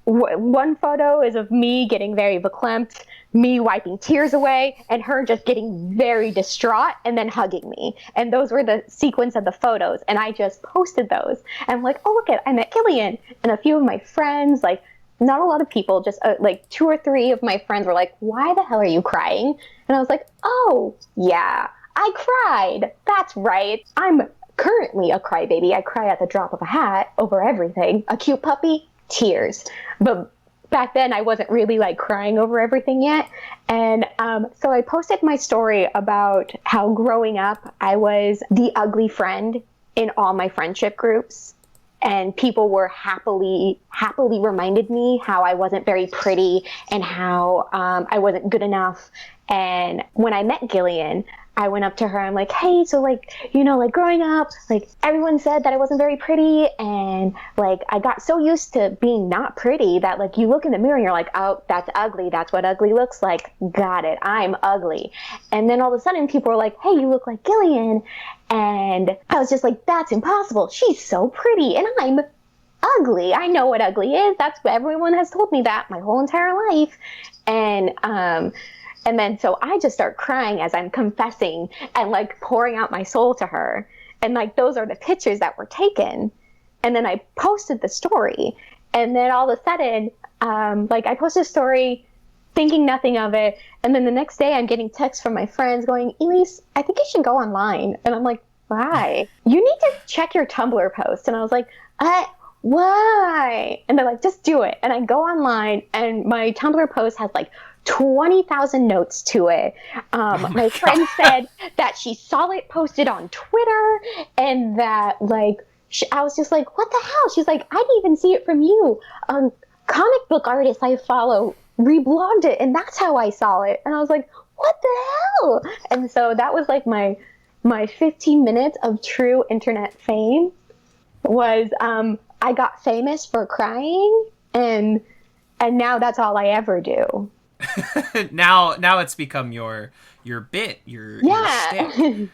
one photo is of me getting very verklempt, me wiping tears away, and her just getting very distraught and then hugging me. And those were the sequence of the photos. And I just posted those. And I'm like, oh, look, I met Gillian. And a few of my friends, like, not a lot of people, just like 2 or 3 of my friends were like, why the hell are you crying? And I was like, oh, yeah, I cried. That's right. I'm currently a crybaby. I cry at the drop of a hat over everything. A cute puppy, tears. But back then I wasn't really like crying over everything yet. And so I posted my story about how growing up I was the ugly friend in all my friendship groups, and people were happily reminded me how I wasn't very pretty and how I wasn't good enough. And when I met Gillian, I went up to her. I'm like, hey, so like, you know, like growing up, like everyone said that I wasn't very pretty. And like, I got so used to being not pretty that like you look in the mirror and you're like, oh, that's ugly. That's what ugly looks like. Got it. I'm ugly. And then all of a sudden people were like, hey, you look like Gillian. And I was just like, that's impossible. She's so pretty and I'm ugly. I know what ugly is. That's what everyone has told me that my whole entire life. And then so I just start crying as I'm confessing and like pouring out my soul to her. And like those are the pictures that were taken. And then I posted the story. And then all of a sudden, like I posted a story thinking nothing of it. And then the next day I'm getting texts from my friends going, Elyse, I think you should go online. And I'm like, why? You need to check your Tumblr post. And I was like, why? And they're like, just do it. And I go online and my Tumblr post has like 20,000 notes to it. My friend said that she saw it posted on Twitter and that like, I was just like, what the hell? She's like, I didn't even see it from you. Comic book artist I follow reblogged it and that's how I saw it. And I was like, what the hell? And so that was like my 15 minutes of true internet fame was, I got famous for crying and now that's all I ever do. Now it's become your bit, your shtick.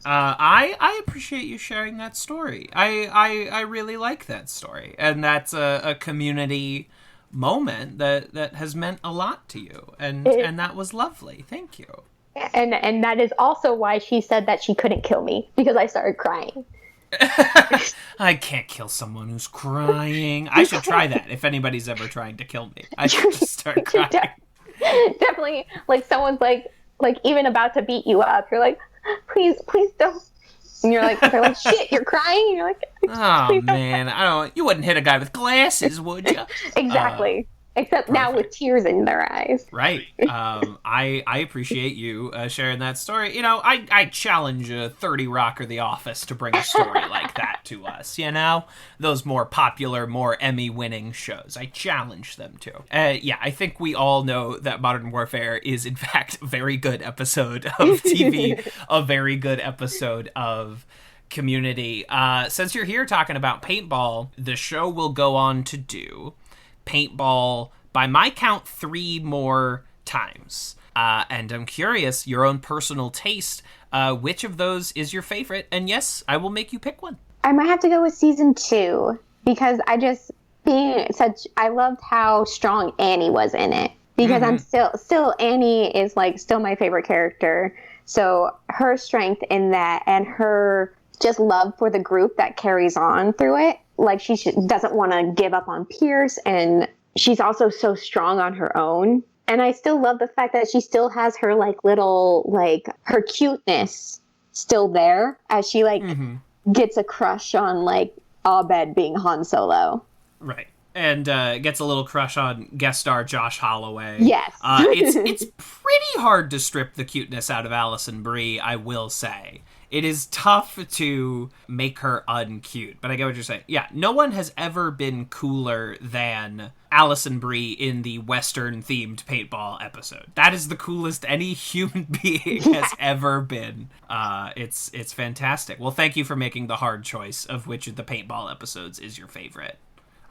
I appreciate you sharing that story. I really like that story, and that's a community moment that has meant a lot to you, and that was lovely. Thank you. And that is also why she said that she couldn't kill me, because I started crying. I can't kill someone who's crying. I should try that if anybody's ever trying to kill me. I should just start crying. Definitely, like someone's like even about to beat you up. You're like, please don't. And you're like, they're like, shit, you're crying. And you're like, oh man, I don't. You wouldn't hit a guy with glasses, would you? Exactly. Except perfect. Now with tears in their eyes. Right. I appreciate you sharing that story. You know, I challenge 30 Rock or The Office to bring a story like that to us, you know? Those more popular, more Emmy-winning shows. I challenge them to. Yeah, I think we all know that Modern Warfare is, in fact, a very good episode of TV, a very good episode of Community. Since you're here talking about Paintball, the show will go on to do Paintball, by my count, 3 more times. And I'm curious, your own personal taste, which of those is your favorite? And yes, I will make you pick one. I might have to go with season 2, because I loved how strong Annie was in it. Because I'm still Annie is like still my favorite character. So her strength in that and her just love for the group that carries on through it. Like she doesn't want to give up on Pierce, and she's also so strong on her own. And I still love the fact that she still has her like little, like her cuteness still there as she like gets a crush on like Abed being Han Solo. Right. And gets a little crush on guest star Josh Holloway. Yes. It's pretty hard to strip the cuteness out of Allison Brie, I will say. It is tough to make her uncute, but I get what you're saying. Yeah, no one has ever been cooler than Allison Brie in the Western-themed Paintball episode. That is the coolest any human being has ever been. It's fantastic. Well, thank you for making the hard choice of which of the Paintball episodes is your favorite.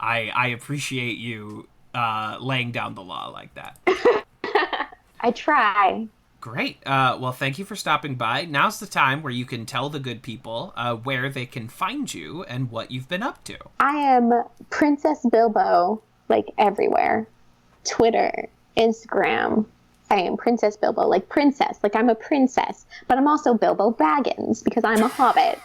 I appreciate you laying down the law like that. I try. Great. Well, thank you for stopping by. Now's the time where you can tell the good people where they can find you and what you've been up to. I am Princess Bilbo, like everywhere. Twitter, Instagram. I am Princess Bilbo, like princess. Like I'm a princess. But I'm also Bilbo Baggins because I'm a hobbit.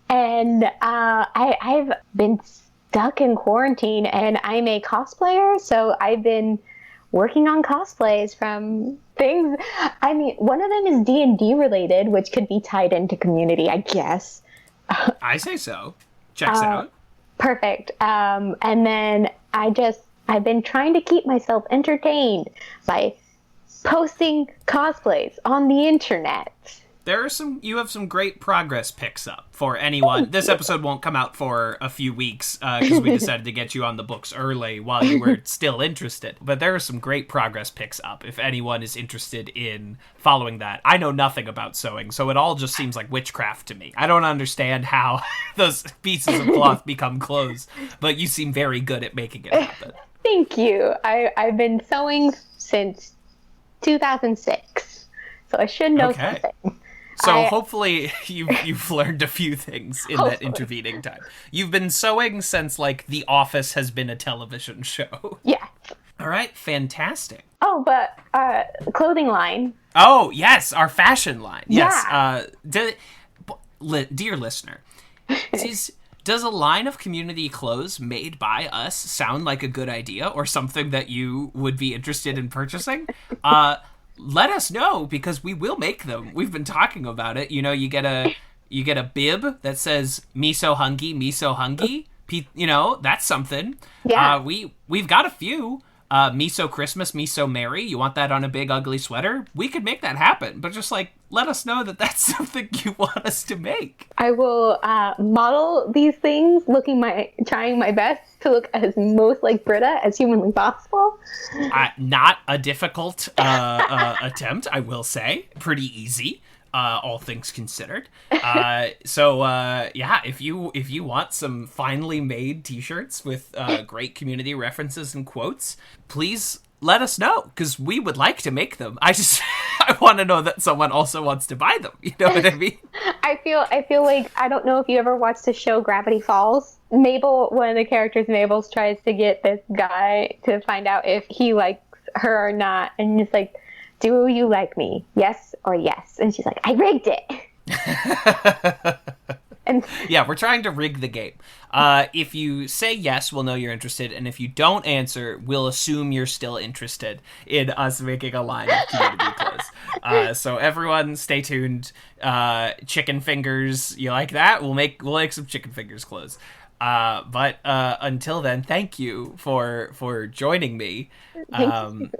And I've been stuck in quarantine and I'm a cosplayer. So I've been working on cosplays from things. I mean, one of them is D&D related, which could be tied into Community, I guess. I say so. Checks out. Perfect. And then I've been trying to keep myself entertained by posting cosplays on the internet. You have some great progress pics up for anyone. This episode won't come out for a few weeks because we decided to get you on the books early while you were still interested. But there are some great progress pics up if anyone is interested in following that. I know nothing about sewing, so it all just seems like witchcraft to me. I don't understand how those pieces of cloth become clothes, but you seem very good at making it happen. Thank you. I've been sewing since 2006, so I should know something. So hopefully you've learned a few things in that intervening time. You've been sewing since, like, The Office has been a television show. Yeah. All right, fantastic. Oh, but clothing line. Oh, yes, our fashion line. Yeah. Yes. Dear listener, does a line of Community clothes made by us sound like a good idea or something that you would be interested in purchasing? Let us know, because we will make them. We've been talking about it. You know, you get a bib that says "Me so hungry." You know, that's something. Yeah. We've got a few. Me so Christmas, me so merry. You want that on a big ugly sweater? We could make that happen. But just let us know that that's something you want us to make. I will model these things, trying my best to look as most like Britta as humanly possible. Not a difficult attempt, I will say. Pretty easy, all things considered. Yeah, if you want some finely made t-shirts with great Community references and quotes, please let us know, because we would like to make them. I want to know that someone also wants to buy them. You know what I mean? I feel like, I don't know if you ever watched the show Gravity Falls. Mabel, one of the characters, Mabel, tries to get this guy to find out if he likes her or not, and it's like, do you like me? Yes or yes? And she's like, I rigged it. And yeah, we're trying to rig the game. If you say yes, we'll know you're interested, and if you don't answer, we'll assume you're still interested in us making a line of community clothes. So everyone, stay tuned. Chicken fingers, you like that? We'll make some chicken fingers clothes. But until then, thank you for joining me. Thank you.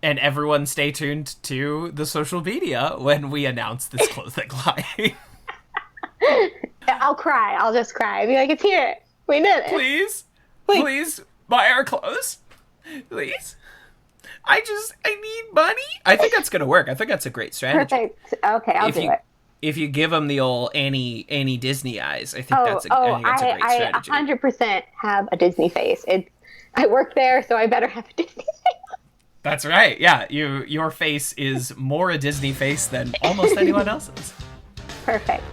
And everyone, stay tuned to the social media when we announce this clothing line. I'll cry. I'll just cry. Be like, it's here. We did it. Please buy our clothes. Please. I need money. I think that's going to work. I think that's a great strategy. Perfect. Okay, I'll do it. If you give them the old Annie Disney eyes, I think that's a great strategy. I 100% have a Disney face. I work there, so I better have a Disney face. That's right. Yeah, your face is more a Disney face than almost anyone else's. Perfect.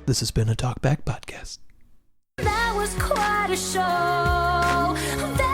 This has been a Talkback Podcast. That was quite a show.